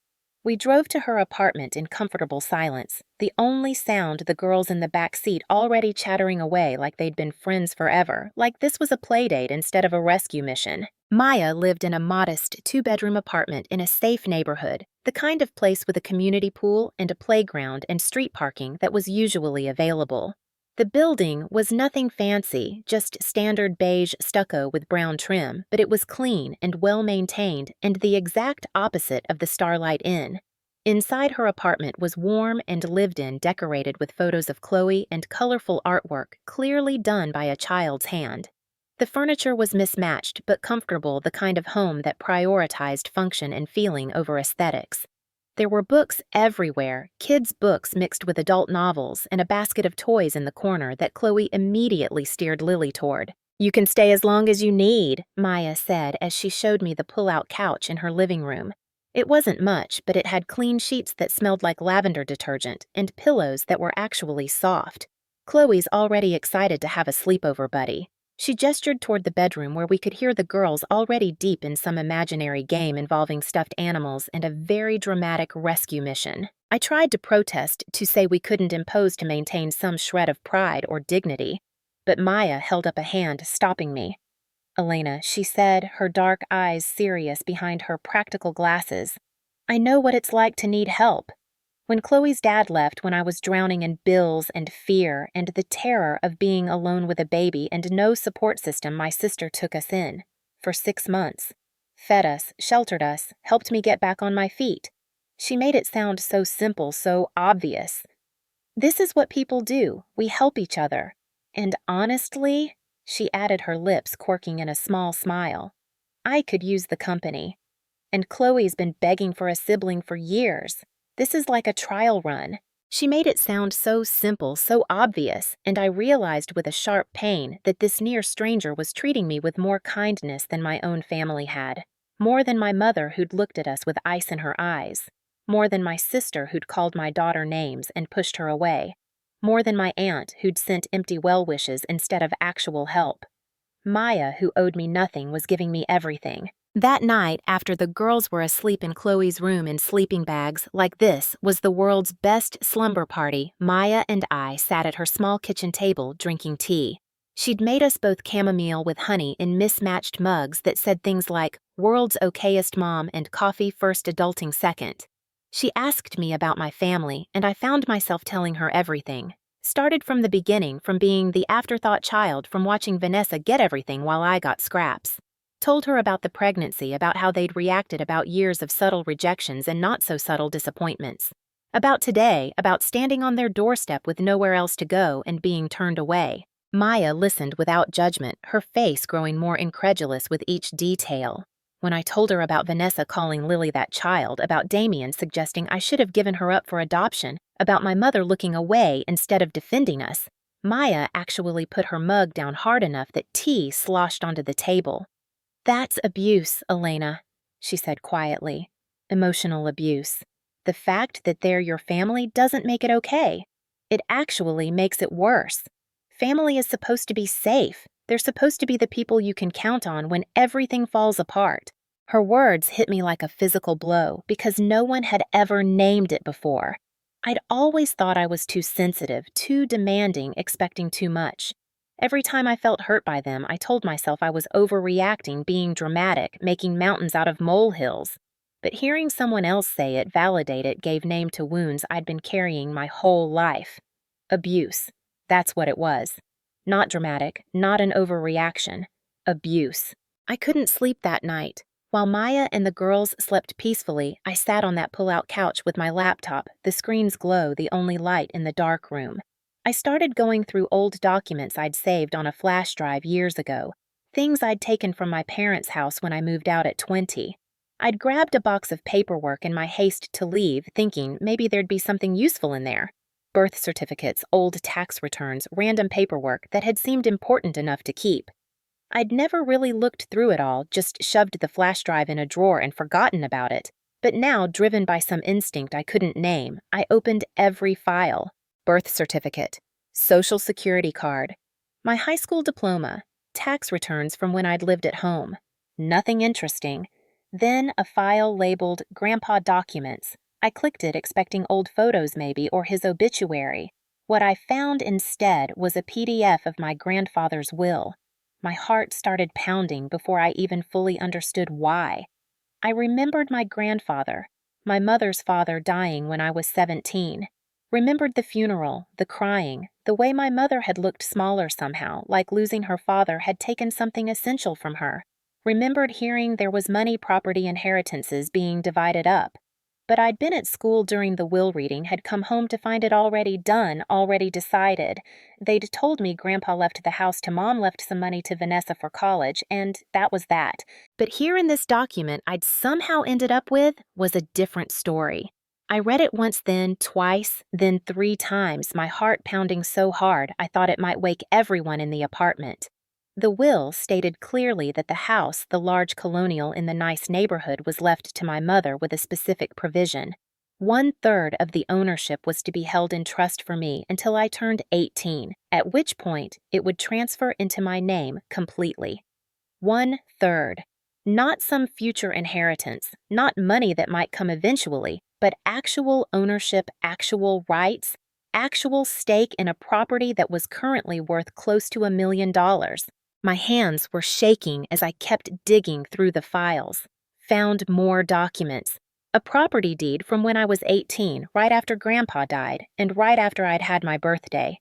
We drove to her apartment in comfortable silence, the only sound the girls in the back seat already chattering away like they'd been friends forever, like this was a playdate instead of a rescue mission. Maya lived in a modest two-bedroom apartment in a safe neighborhood, the kind of place with a community pool and a playground and street parking that was usually available. The building was nothing fancy, just standard beige stucco with brown trim, but it was clean and well-maintained and the exact opposite of the Starlight Inn. Inside her apartment was warm and lived in, decorated with photos of Chloe and colorful artwork clearly done by a child's hand. The furniture was mismatched but comfortable, the kind of home that prioritized function and feeling over aesthetics. There were books everywhere, kids' books mixed with adult novels, and a basket of toys in the corner that Chloe immediately steered Lily toward. "You can stay as long as you need," Maya said as she showed me the pull-out couch in her living room. It wasn't much, but it had clean sheets that smelled like lavender detergent and pillows that were actually soft. Chloe's already excited to have a sleepover buddy. She gestured toward the bedroom where we could hear the girls already deep in some imaginary game involving stuffed animals and a very dramatic rescue mission. I tried to protest, to say we couldn't impose to maintain some shred of pride or dignity, but Maya held up a hand, stopping me. "Elena," she said, her dark eyes serious behind her practical glasses, "I know what it's like to need help. When Chloe's dad left when I was drowning in bills and fear and the terror of being alone with a baby and no support system, my sister took us in. For 6 months. Fed us, sheltered us, helped me get back on my feet. She made it sound so simple, so obvious. This is what people do. We help each other. And honestly," she added, her lips quirking in a small smile, "I could use the company. And Chloe's been begging for a sibling for years. This is like a trial run." She made it sound so simple, so obvious, and I realized with a sharp pain that this near stranger was treating me with more kindness than my own family had. More than my mother, who'd looked at us with ice in her eyes. More than my sister, who'd called my daughter names and pushed her away. More than my aunt, who'd sent empty well wishes instead of actual help. Maya, who owed me nothing, was giving me everything. That night, after the girls were asleep in Chloe's room in sleeping bags, like this was the world's best slumber party, Maya and I sat at her small kitchen table drinking tea. She'd made us both chamomile with honey in mismatched mugs that said things like, "World's okayest mom" and "Coffee first, adulting second." She asked me about my family, and I found myself telling her everything. Started from the beginning, from being the afterthought child, from watching Vanessa get everything while I got scraps. Told her about the pregnancy, about how they'd reacted, about years of subtle rejections and not so subtle disappointments. About today, about standing on their doorstep with nowhere else to go and being turned away. Maya listened without judgment, her face growing more incredulous with each detail. When I told her about Vanessa calling Lily that child, about Damien suggesting I should have given her up for adoption, about my mother looking away instead of defending us, Maya actually put her mug down hard enough that tea sloshed onto the table. "That's abuse, Elena," she said quietly. "Emotional abuse. The fact that they're your family doesn't make it okay. It actually makes it worse. Family is supposed to be safe. They're supposed to be the people you can count on when everything falls apart." Her words hit me like a physical blow because no one had ever named it before. I'd always thought I was too sensitive, too demanding, expecting too much. Every time I felt hurt by them, I told myself I was overreacting, being dramatic, making mountains out of molehills. But hearing someone else say it, validate it, gave name to wounds I'd been carrying my whole life. Abuse. That's what it was. Not dramatic, not an overreaction. Abuse. I couldn't sleep that night. While Maya and the girls slept peacefully, I sat on that pull-out couch with my laptop, the screen's glow the only light in the dark room. I started going through old documents I'd saved on a flash drive years ago, things I'd taken from my parents' house when I moved out at 20. I'd grabbed a box of paperwork in my haste to leave, thinking maybe there'd be something useful in there. Birth certificates, old tax returns, random paperwork that had seemed important enough to keep. I'd never really looked through it all, just shoved the flash drive in a drawer and forgotten about it. But now, driven by some instinct I couldn't name, I opened every file. Birth certificate, social security card, my high school diploma, tax returns from when I'd lived at home. Nothing interesting. Then a file labeled Grandpa Documents, I clicked it expecting old photos maybe, or his obituary. What I found instead was a PDF of my grandfather's will. My heart started pounding before I even fully understood why. I remembered my grandfather, my mother's father, dying when I was 17. Remembered the funeral, the crying, the way my mother had looked smaller somehow, like losing her father had taken something essential from her. Remembered hearing there was money, property, inheritances being divided up. But I'd been at school during the will reading, had come home to find it already done, already decided. They'd told me Grandpa left the house to Mom, left some money to Vanessa for college, and that was that. But here in this document I'd somehow ended up with was a different story. I read it once, then twice, then 3 times, my heart pounding so hard I thought it might wake everyone in the apartment. The will stated clearly that the house, the large colonial in the nice neighborhood, was left to my mother with a specific provision. 1/3 of the ownership was to be held in trust for me until I turned 18, at which point it would transfer into my name completely. 1/3. Not some future inheritance, not money that might come eventually, but actual ownership, actual rights, actual stake in a property that was currently worth close to $1 million. My hands were shaking as I kept digging through the files. Found more documents. A property deed from when I was 18, right after Grandpa died, and right after I'd had my birthday.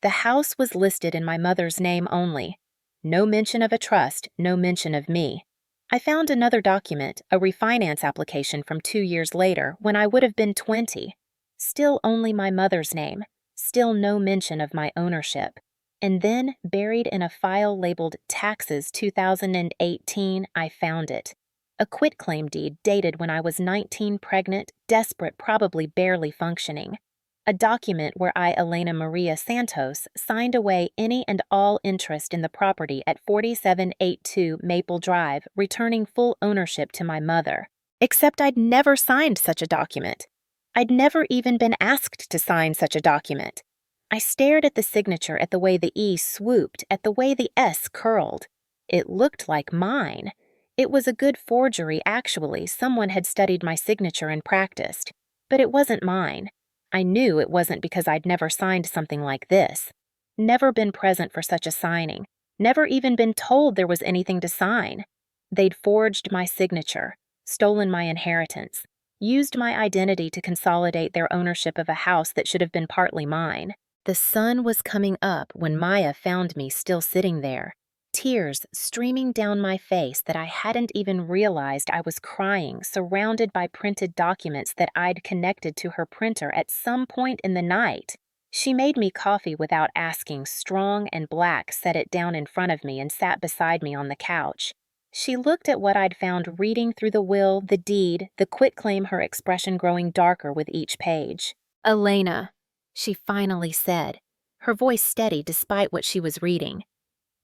The house was listed in my mother's name only. No mention of a trust, no mention of me. I found another document, a refinance application from 2 years later, when I would have been 20. Still only my mother's name. Still no mention of my ownership. And then, buried in a file labeled Taxes 2018, I found it. A quitclaim deed dated when I was 19, pregnant, desperate, probably barely functioning. A document where I, Elena Maria Santos, signed away any and all interest in the property at 4782 Maple Drive, returning full ownership to my mother. Except I'd never signed such a document. I'd never even been asked to sign such a document. I stared at the signature, at the way the E swooped, at the way the S curled. It looked like mine. It was a good forgery, actually. Someone had studied my signature and practiced. But it wasn't mine. I knew it wasn't because I'd never signed something like this. Never been present for such a signing. Never even been told there was anything to sign. They'd forged my signature, stolen my inheritance, used my identity to consolidate their ownership of a house that should have been partly mine. The sun was coming up when Maya found me still sitting there, tears streaming down my face that I hadn't even realized I was crying, surrounded by printed documents that I'd connected to her printer at some point in the night. She made me coffee without asking, strong and black, set it down in front of me and sat beside me on the couch. She looked at what I'd found, reading through the will, the deed, the quitclaim, her expression growing darker with each page. "Elena," she finally said, her voice steady despite what she was reading.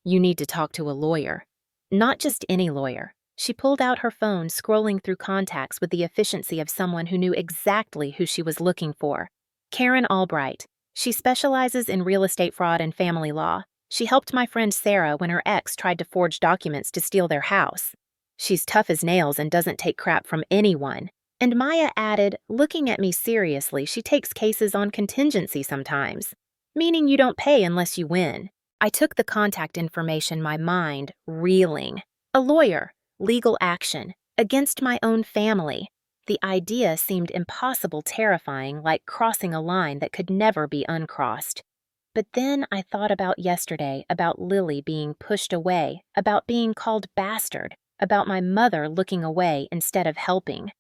"You need to talk to a lawyer. Not just any lawyer." She pulled out her phone, scrolling through contacts with the efficiency of someone who knew exactly who she was looking for. Karen Albright. She specializes in real estate fraud and family law. She helped my friend Sarah when her ex tried to forge documents to steal their house. She's tough as nails and doesn't take crap from anyone. And Maya added, looking at me seriously, she takes cases on contingency sometimes, meaning you don't pay unless you win. I took the contact information, my mind reeling. A lawyer, legal action, against my own family. The idea seemed impossible, terrifying, like crossing a line that could never be uncrossed. But then I thought about yesterday, about Lily being pushed away, about being called bastard, about my mother looking away instead of helping.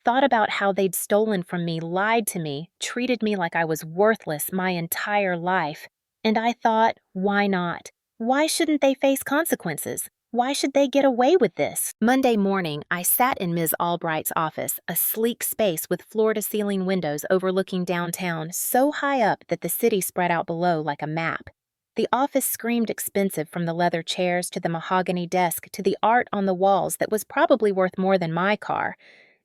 Thought about how they'd stolen from me, lied to me, treated me like I was worthless my entire life. And I thought, why not? Why shouldn't they face consequences? Why should they get away with this? Monday morning, I sat in Ms. Albright's office, a sleek space with floor-to-ceiling windows overlooking downtown, so high up that the city spread out below like a map. The office screamed expensive, from the leather chairs to the mahogany desk to the art on the walls that was probably worth more than my car.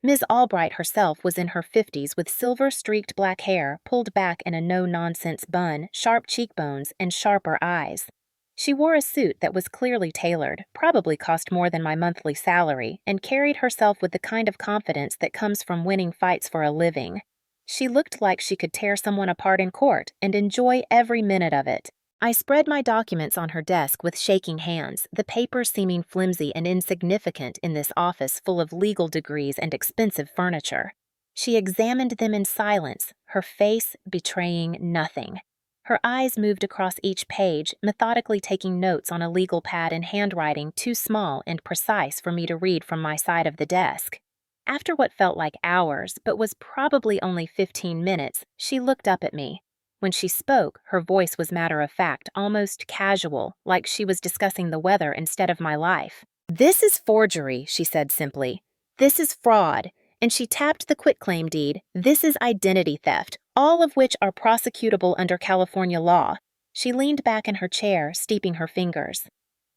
Ms. Albright herself was in her 50s with silver-streaked black hair pulled back in a no-nonsense bun, sharp cheekbones, and sharper eyes. She wore a suit that was clearly tailored, probably cost more than my monthly salary, and carried herself with the kind of confidence that comes from winning fights for a living. She looked like she could tear someone apart in court and enjoy every minute of it. I spread my documents on her desk with shaking hands, the papers seeming flimsy and insignificant in this office full of legal degrees and expensive furniture. She examined them in silence, her face betraying nothing. Her eyes moved across each page, methodically taking notes on a legal pad in handwriting too small and precise for me to read from my side of the desk. After what felt like hours, but was probably only 15 minutes, she looked up at me. When she spoke, her voice was matter-of-fact, almost casual, like she was discussing the weather instead of my life. "This is forgery," she said simply. "This is fraud." And she tapped the quitclaim deed. "This is identity theft, all of which are prosecutable under California law." She leaned back in her chair, steeping her fingers.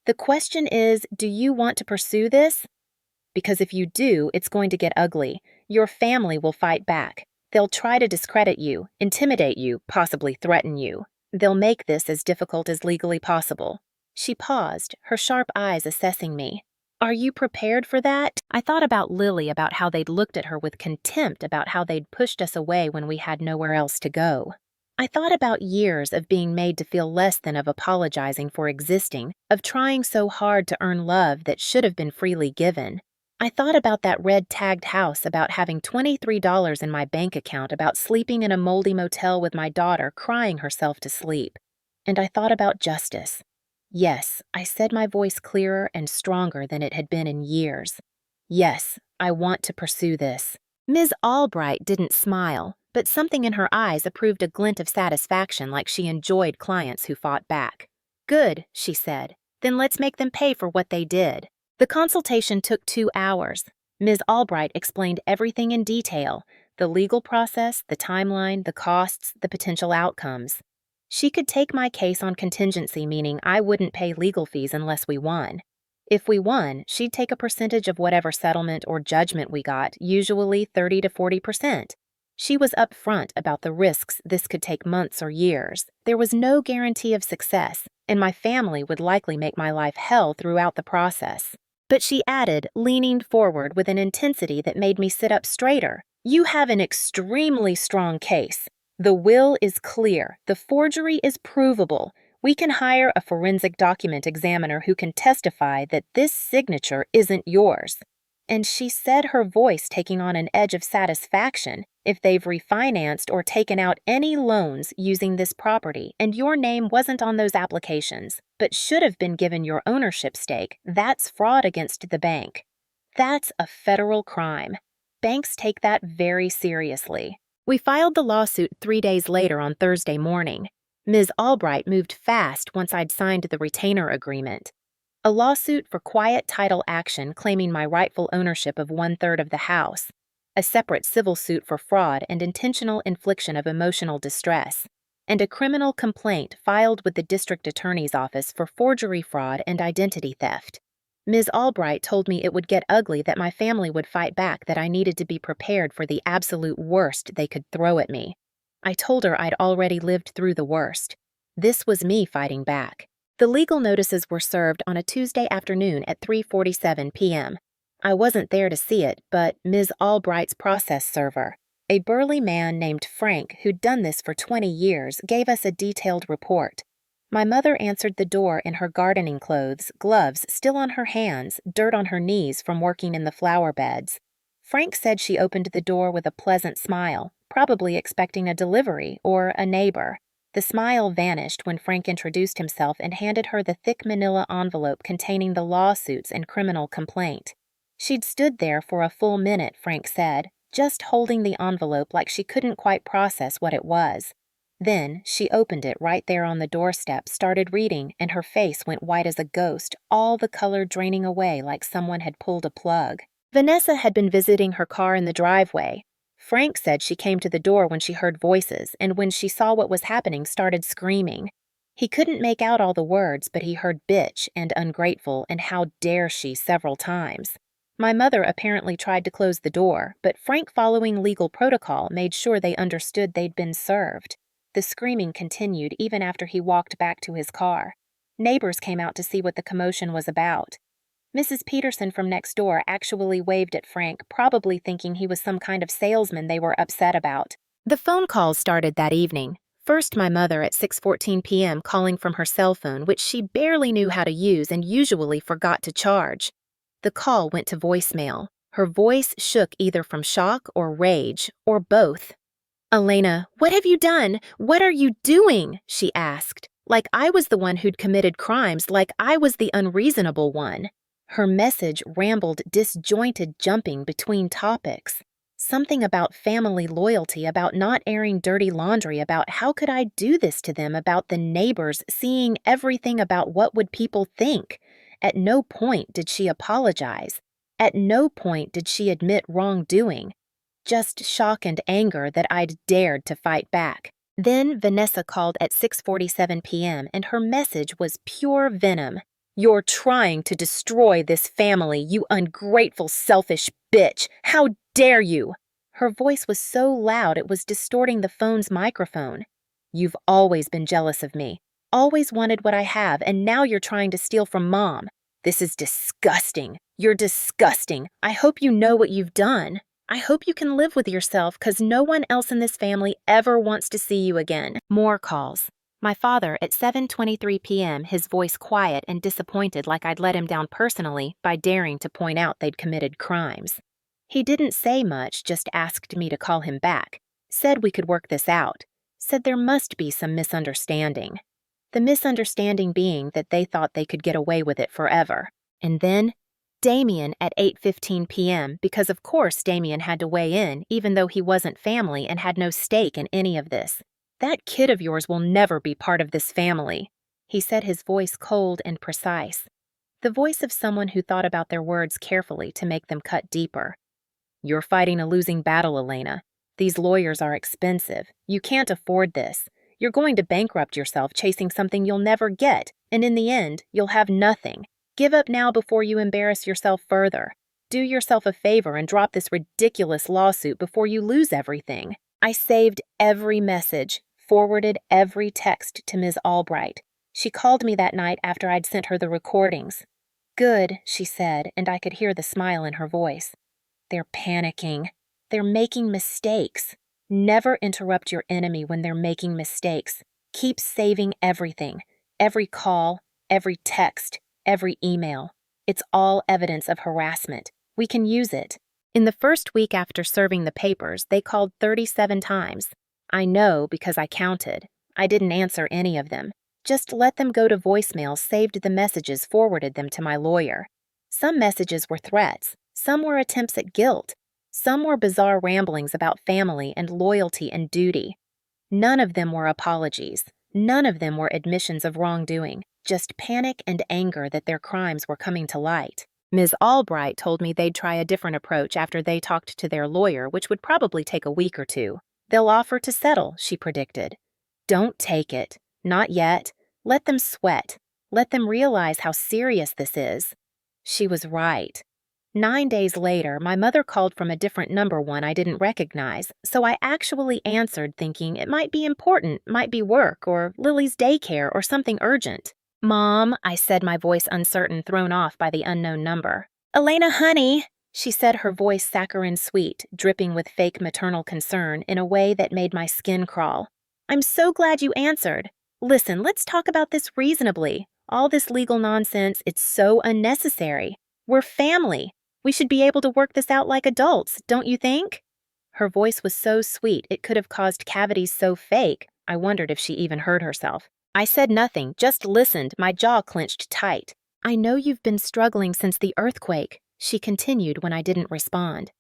"The question is, do you want to pursue this? Because if you do, it's going to get ugly. Your family will fight back. They'll try to discredit you, intimidate you, possibly threaten you. They'll make this as difficult as legally possible." She paused, her sharp eyes assessing me. "Are you prepared for that?" I thought about Lily, about how they'd looked at her with contempt, about how they'd pushed us away when we had nowhere else to go. I thought about years of being made to feel less than, of apologizing for existing, of trying so hard to earn love that should have been freely given. I thought about that red-tagged house, about having $23 in my bank account, about sleeping in a moldy motel with my daughter crying herself to sleep. And I thought about justice. Yes, I said, my voice clearer and stronger than it had been in years. Yes, I want to pursue this. Ms. Albright didn't smile, but something in her eyes approved a glint of satisfaction, like she enjoyed clients who fought back. "Good," she said. "Then let's make them pay for what they did." The consultation took 2 hours. Ms. Albright explained everything in detail: the legal process, the timeline, the costs, the potential outcomes. She could take my case on contingency, meaning I wouldn't pay legal fees unless we won. If we won, she'd take a percentage of whatever settlement or judgment we got, usually 30 to 40%. She was upfront about the risks. This could take months or years. There was no guarantee of success, and my family would likely make my life hell throughout the process. But she added, leaning forward with an intensity that made me sit up straighter, "You have an extremely strong case. The will is clear. The forgery is provable. We can hire a forensic document examiner who can testify that this signature isn't yours." And she said, her voice taking on an edge of satisfaction, "If they've refinanced or taken out any loans using this property and your name wasn't on those applications, but should have been given your ownership stake, that's fraud against the bank. That's a federal crime. Banks take that very seriously." We filed the lawsuit 3 days later on Thursday morning. Ms. Albright moved fast once I'd signed the retainer agreement. A lawsuit for quiet title action claiming my rightful ownership of 1/3 of the house. A separate civil suit for fraud and intentional infliction of emotional distress. And a criminal complaint filed with the district attorney's office for forgery, fraud, and identity theft. Ms. Albright told me it would get ugly, that my family would fight back, that I needed to be prepared for the absolute worst they could throw at me. I told her I'd already lived through the worst. This was me fighting back. The legal notices were served on a Tuesday afternoon at 3:47 p.m. I wasn't there to see it, but Ms. Albright's process server, a burly man named Frank who'd done this for 20 years, gave us a detailed report. My mother answered the door in her gardening clothes, gloves still on her hands, dirt on her knees from working in the flower beds. Frank said she opened the door with a pleasant smile, probably expecting a delivery or a neighbor. The smile vanished when Frank introduced himself and handed her the thick manila envelope containing the lawsuits and criminal complaint. She'd stood there for a full minute, Frank said, just holding the envelope like she couldn't quite process what it was. Then she opened it right there on the doorstep, started reading, and her face went white as a ghost, all the color draining away like someone had pulled a plug. Vanessa had been visiting her car in the driveway. Frank said she came to the door when she heard voices, and when she saw what was happening, started screaming. He couldn't make out all the words, but he heard bitch and ungrateful and how dare she several times. My mother apparently tried to close the door, but Frank, following legal protocol, made sure they understood they'd been served. The screaming continued even after he walked back to his car. Neighbors came out to see what the commotion was about. Mrs. Peterson from next door actually waved at Frank, probably thinking he was some kind of salesman they were upset about. The phone calls started that evening. First, my mother at 6:14 p.m. calling from her cell phone, which she barely knew how to use and usually forgot to charge. The call went to voicemail. Her voice shook either from shock or rage, or both. "Elena, what have you done? What are you doing?" she asked, like I was the one who'd committed crimes, like I was the unreasonable one. Her message rambled disjointed, jumping between topics. Something about family loyalty, about not airing dirty laundry, about how could I do this to them, about the neighbors, seeing everything, about what would people think. At no point did she apologize. At no point did she admit wrongdoing. Just shock and anger that I'd dared to fight back. Then Vanessa called at 6:47 p.m. and her message was pure venom. "You're trying to destroy this family, you ungrateful, selfish bitch! How dare you!" Her voice was so loud it was distorting the phone's microphone. "You've always been jealous of me, always wanted what I have, and now you're trying to steal from Mom. This is disgusting. You're disgusting. I hope you know what you've done. I hope you can live with yourself, 'cause no one else in this family ever wants to see you again." More calls. My father at 7:23 p.m., his voice quiet and disappointed, like I'd let him down personally by daring to point out they'd committed crimes. He didn't say much, just asked me to call him back. Said we could work this out. Said there must be some misunderstanding. The misunderstanding being that they thought they could get away with it forever. And then Damien at 8:15 p.m., because of course Damien had to weigh in, even though he wasn't family and had no stake in any of this. "That kid of yours will never be part of this family," he said, his voice cold and precise. The voice of someone who thought about their words carefully to make them cut deeper. "You're fighting a losing battle, Elena. These lawyers are expensive. You can't afford this. You're going to bankrupt yourself chasing something you'll never get, and in the end, you'll have nothing. Give up now before you embarrass yourself further. Do yourself a favor and drop this ridiculous lawsuit before you lose everything." I saved every message, forwarded every text to Ms. Albright. She called me that night after I'd sent her the recordings. "Good," she said, and I could hear the smile in her voice. "They're panicking. They're making mistakes. Never interrupt your enemy when they're making mistakes. Keep saving everything. Every call, every text, every email. It's all evidence of harassment. We can use it." In the first week after serving the papers, they called 37 times. I know because I counted. I didn't answer any of them. Just let them go to voicemail, saved the messages, forwarded them to my lawyer. Some messages were threats. Some were attempts at guilt. Some were bizarre ramblings about family and loyalty and duty. None of them were apologies. None of them were admissions of wrongdoing. Just panic and anger that their crimes were coming to light. Ms. Albright told me they'd try a different approach after they talked to their lawyer, which would probably take a week or two. They'll offer to settle, she predicted. Don't take it. Not yet. Let them sweat. Let them realize how serious this is. She was right. 9 days later, my mother called from a different number, one I didn't recognize, so I actually answered thinking it might be important, might be work, or Lily's daycare, or something urgent. "Mom," I said, my voice uncertain, thrown off by the unknown number. "Elena, honey," she said, her voice saccharine sweet, dripping with fake maternal concern in a way that made my skin crawl. "I'm so glad you answered. Listen, let's talk about this reasonably. All this legal nonsense, it's so unnecessary. We're family. We should be able to work this out like adults, don't you think?" Her voice was so sweet it could have caused cavities so fake, I wondered if she even heard herself. I said nothing, just listened, my jaw clenched tight. "I know you've been struggling since the earthquake," she continued when I didn't respond.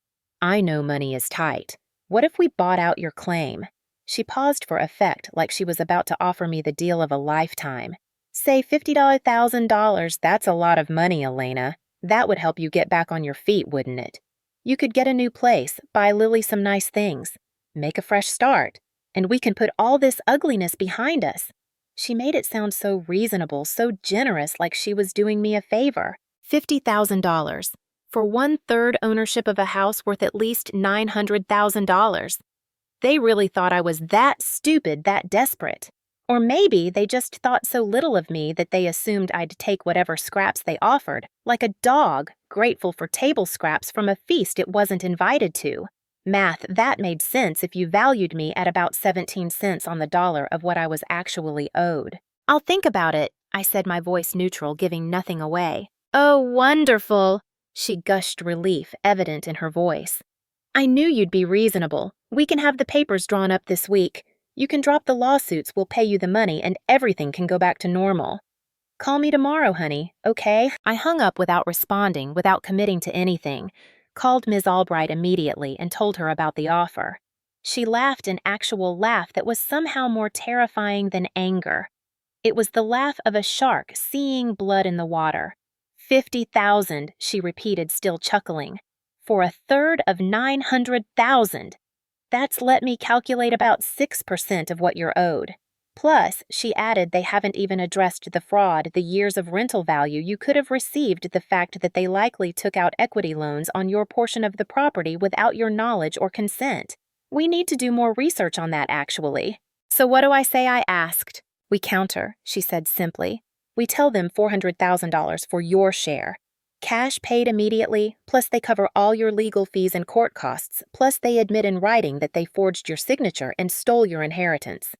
"I know money is tight. What if we bought out your claim?" She paused for effect, like she was about to offer me the deal of a lifetime. "Say $50,000, that's a lot of money, Elena. That would help you get back on your feet, wouldn't it? You could get a new place, buy Lily some nice things, make a fresh start, and we can put all this ugliness behind us." She made it sound so reasonable, so generous, like she was doing me a favor. $50,000 for 1/3 ownership of a house worth at least $900,000. They really thought I was that stupid, that desperate. Or maybe they just thought so little of me that they assumed I'd take whatever scraps they offered, like a dog grateful for table scraps from a feast it wasn't invited to. Math, that made sense if you valued me at about 17 cents on the dollar of what I was actually owed. I'll think about it, I said, my voice neutral, giving nothing away. Oh, wonderful! She gushed relief, evident in her voice. I knew you'd be reasonable. We can have the papers drawn up this week. You can drop the lawsuits, we'll pay you the money, and everything can go back to normal. Call me tomorrow, honey, okay? I hung up without responding, without committing to anything. Called Ms. Albright immediately and told her about the offer. She laughed an actual laugh that was somehow more terrifying than anger. It was the laugh of a shark seeing blood in the water. 50,000, she repeated, still chuckling. For a third of 900,000. That's let me calculate about 6% of what you're owed. Plus, she added, they haven't even addressed the fraud, the years of rental value you could have received, the fact that they likely took out equity loans on your portion of the property without your knowledge or consent. We need to do more research on that, actually. So what do I say I asked? We counter, she said simply. We tell them $400,000 for your share. Cash paid immediately, plus they cover all your legal fees and court costs, plus they admit in writing that they forged your signature and stole your inheritance.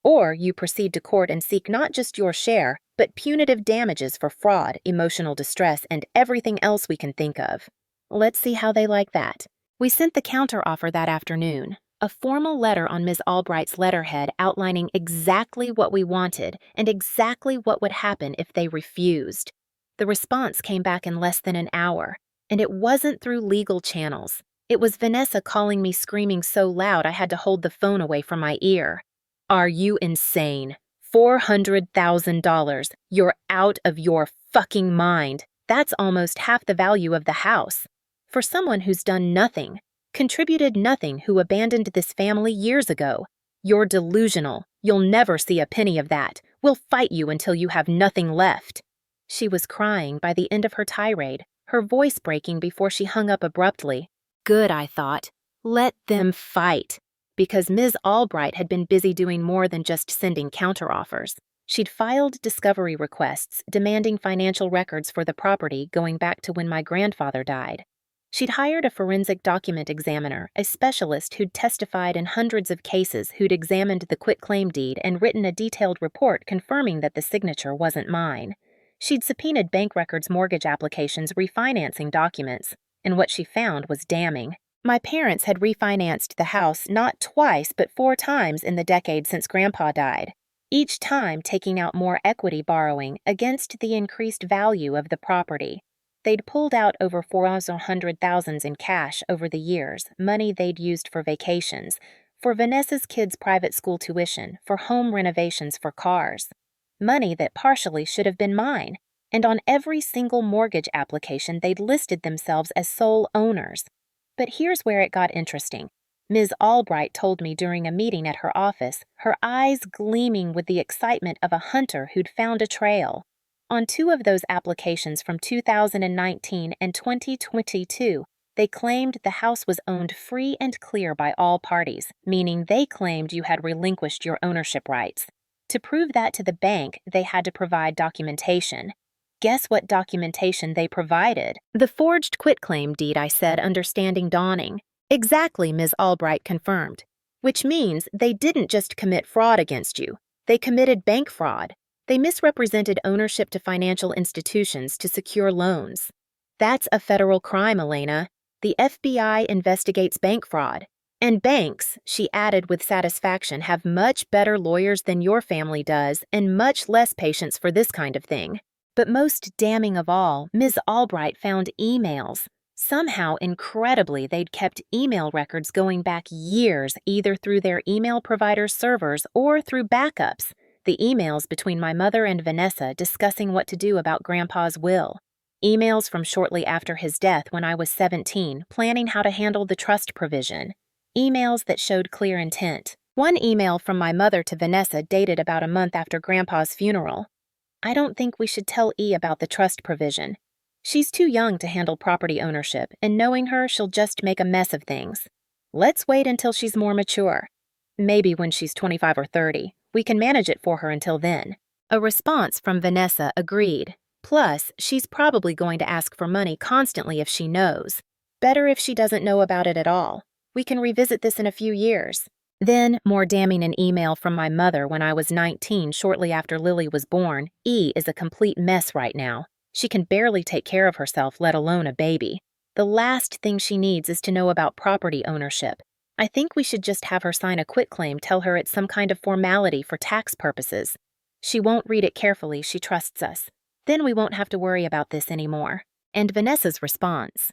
Or you proceed to court and seek not just your share, but punitive damages for fraud, emotional distress, and everything else we can think of. Let's see how they like that. We sent the counteroffer that afternoon, a formal letter on Ms. Albright's letterhead outlining exactly what we wanted and exactly what would happen if they refused. The response came back in less than an hour, and it wasn't through legal channels. It was Vanessa calling me screaming so loud I had to hold the phone away from my ear. Are you insane? $400,000. You're out of your fucking mind. That's almost half the value of the house. For someone who's done nothing, contributed nothing, who abandoned this family years ago. You're delusional. You'll never see a penny of that. We'll fight you until you have nothing left. She was crying by the end of her tirade, her voice breaking before she hung up abruptly. Good, I thought. Let them fight. Because Ms. Albright had been busy doing more than just sending counteroffers. She'd filed discovery requests demanding financial records for the property going back to when my grandfather died. She'd hired a forensic document examiner, a specialist who'd testified in hundreds of cases, who'd examined the quitclaim deed and written a detailed report confirming that the signature wasn't mine. She'd subpoenaed bank records, mortgage applications, refinancing documents, and what she found was damning. My parents had refinanced the house not twice but 4 times in the decade since Grandpa died, each time taking out more equity borrowing against the increased value of the property. They'd pulled out over $400,000 in cash over the years, money they'd used for vacations, for Vanessa's kids' private school tuition, for home renovations, for cars. Money that partially should have been mine, and on every single mortgage application they'd listed themselves as sole owners. But here's where it got interesting. Ms. Albright told me during a meeting at her office, her eyes gleaming with the excitement of a hunter who'd found a trail. On 2 of those applications from 2019 and 2022, they claimed the house was owned free and clear by all parties, meaning they claimed you had relinquished your ownership rights. To prove that to the bank, they had to provide documentation. Guess what documentation they provided? The forged quitclaim deed, I said, understanding dawning. Exactly, Ms. Albright confirmed. Which means they didn't just commit fraud against you. They committed bank fraud. They misrepresented ownership to financial institutions to secure loans. That's a federal crime, Elena. The FBI investigates bank fraud. And banks, she added with satisfaction, have much better lawyers than your family does and much less patience for this kind of thing. But most damning of all, Ms. Albright found emails. Somehow, incredibly, they'd kept email records going back years, either through their email provider's servers or through backups. The emails between my mother and Vanessa discussing what to do about Grandpa's will. Emails from shortly after his death when I was 17, planning how to handle the trust provision. Emails that showed clear intent. One email from my mother to Vanessa dated about a month after Grandpa's funeral. I don't think we should tell E about the trust provision. She's too young to handle property ownership, and knowing her, she'll just make a mess of things. Let's wait until she's more mature. Maybe when she's 25 or 30, We can manage it for her until then." A response from Vanessa agreed. Plus, she's probably going to ask for money constantly if she knows. Better if she doesn't know about it at all. We can revisit this in a few years. Then, more damning, an email from my mother when I was 19, shortly after Lily was born. E is a complete mess right now. She can barely take care of herself, let alone a baby. The last thing she needs is to know about property ownership. I think we should just have her sign a quitclaim, tell her it's some kind of formality for tax purposes. She won't read it carefully, she trusts us. Then we won't have to worry about this anymore. And Vanessa's response: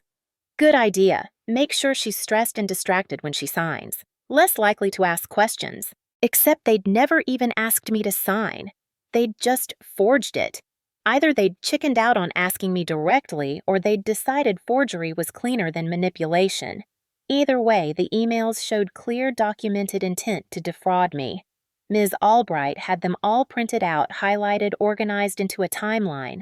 "Good idea. Make sure she's stressed and distracted when she signs. Less likely to ask questions. Except they'd never even asked me to sign. They'd just forged it. Either they'd chickened out on asking me directly, or they'd decided forgery was cleaner than manipulation. Either way, the emails showed clear documented intent to defraud me. Ms. Albright had them all printed out, highlighted, organized into a timeline.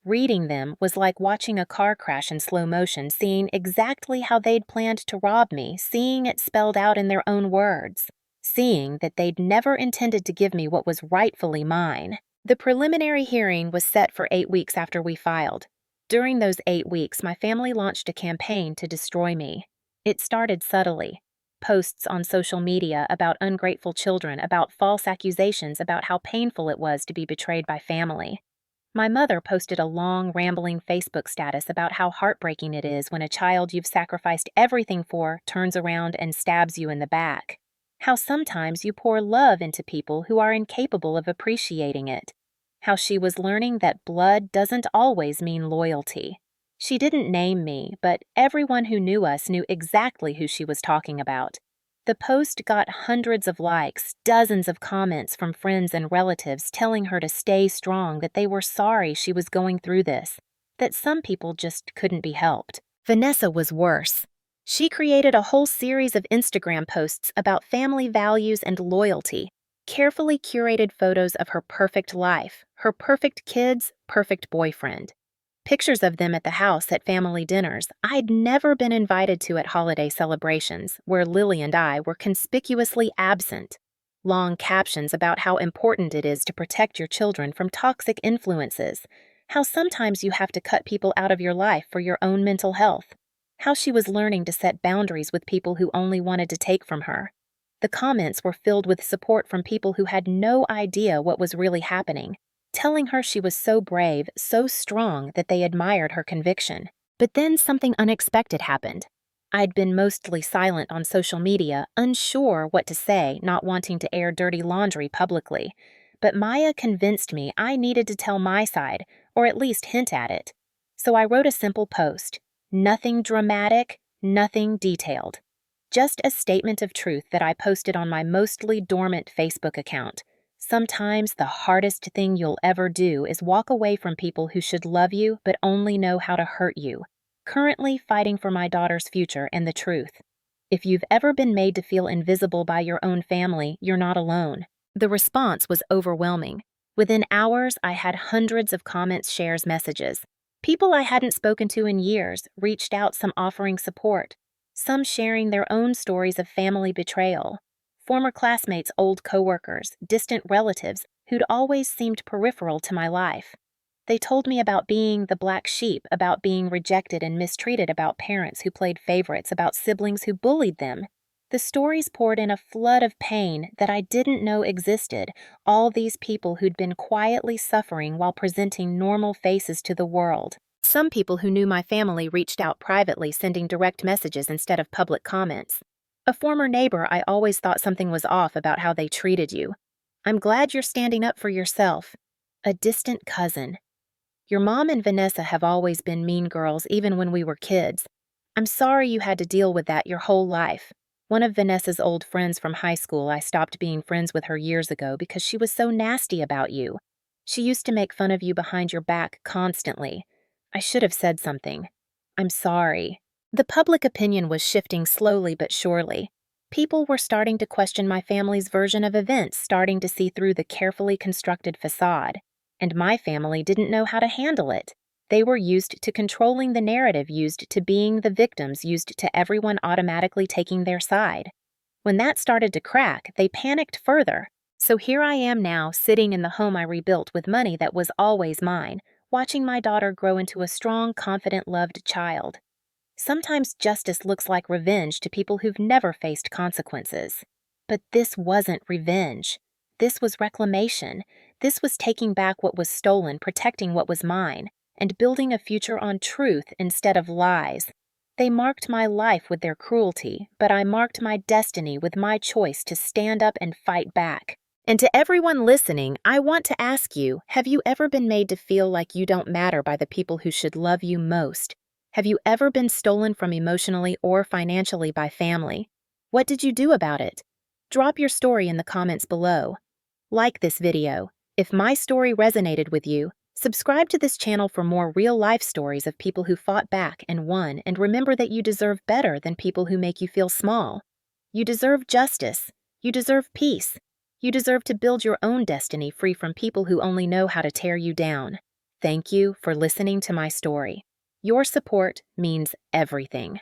Reading them was like watching a car crash in slow motion, seeing exactly how they'd planned to rob me, seeing it spelled out in their own words, seeing that they'd never intended to give me what was rightfully mine." The preliminary hearing was set for 8 weeks after we filed. During those 8 weeks, my family launched a campaign to destroy me. It started subtly. Posts on social media about ungrateful children, about false accusations, about how painful it was to be betrayed by family. My mother posted a long, rambling Facebook status about how heartbreaking it is when a child you've sacrificed everything for turns around and stabs you in the back. How sometimes you pour love into people who are incapable of appreciating it. How she was learning that blood doesn't always mean loyalty. She didn't name me, but everyone who knew us knew exactly who she was talking about. The post got hundreds of likes, dozens of comments from friends and relatives telling her to stay strong, that they were sorry she was going through this, that some people just couldn't be helped. Vanessa was worse. She created a whole series of Instagram posts about family values and loyalty, carefully curated photos of her perfect life, her perfect kids, perfect boyfriend. Pictures of them at the house at family dinners I'd never been invited to at holiday celebrations, where Lily and I were conspicuously absent. Long captions about how important it is to protect your children from toxic influences, how sometimes you have to cut people out of your life for your own mental health, how she was learning to set boundaries with people who only wanted to take from her. The comments were filled with support from people who had no idea what was really happening, telling her she was so brave, so strong, that they admired her conviction. But then something unexpected happened. I'd been mostly silent on social media, unsure what to say, not wanting to air dirty laundry publicly. But Maya convinced me I needed to tell my side, or at least hint at it. So I wrote a simple post. Nothing dramatic, nothing detailed. Just a statement of truth that I posted on my mostly dormant Facebook account. Sometimes the hardest thing you'll ever do is walk away from people who should love you but only know how to hurt you. Currently fighting for my daughter's future and the truth. If you've ever been made to feel invisible by your own family, you're not alone. The response was overwhelming. Within hours, I had hundreds of comments, shares, messages. People I hadn't spoken to in years reached out, some offering support, some sharing their own stories of family betrayal. Former classmates, old coworkers, distant relatives who'd always seemed peripheral to my life. They told me about being the black sheep, about being rejected and mistreated, about parents who played favorites, about siblings who bullied them. The stories poured in a flood of pain that I didn't know existed, all these people who'd been quietly suffering while presenting normal faces to the world. Some people who knew my family reached out privately, sending direct messages instead of public comments. A former neighbor I always thought something was off about how they treated you. I'm glad you're standing up for yourself. A distant cousin. Your mom and Vanessa have always been mean girls, even when we were kids. I'm sorry you had to deal with that your whole life. One of Vanessa's old friends from high school, I stopped being friends with her years ago because she was so nasty about you. She used to make fun of you behind your back constantly. I should have said something. I'm sorry. The public opinion was shifting slowly but surely. People were starting to question my family's version of events, starting to see through the carefully constructed facade. And my family didn't know how to handle it. They were used to controlling the narrative, used to being the victims, used to everyone automatically taking their side. When that started to crack, they panicked further. So here I am now, sitting in the home I rebuilt with money that was always mine, watching my daughter grow into a strong, confident, loved child. Sometimes justice looks like revenge to people who've never faced consequences. But this wasn't revenge. This was reclamation. This was taking back what was stolen, protecting what was mine, and building a future on truth instead of lies. They marked my life with their cruelty, but I marked my destiny with my choice to stand up and fight back. And to everyone listening, I want to ask you, have you ever been made to feel like you don't matter by the people who should love you most? Have you ever been stolen from emotionally or financially by family? What did you do about it? Drop your story in the comments below. Like this video. If my story resonated with you, subscribe to this channel for more real-life stories of people who fought back and won, and remember that you deserve better than people who make you feel small. You deserve justice. You deserve peace. You deserve to build your own destiny free from people who only know how to tear you down. Thank you for listening to my story. Your support means everything.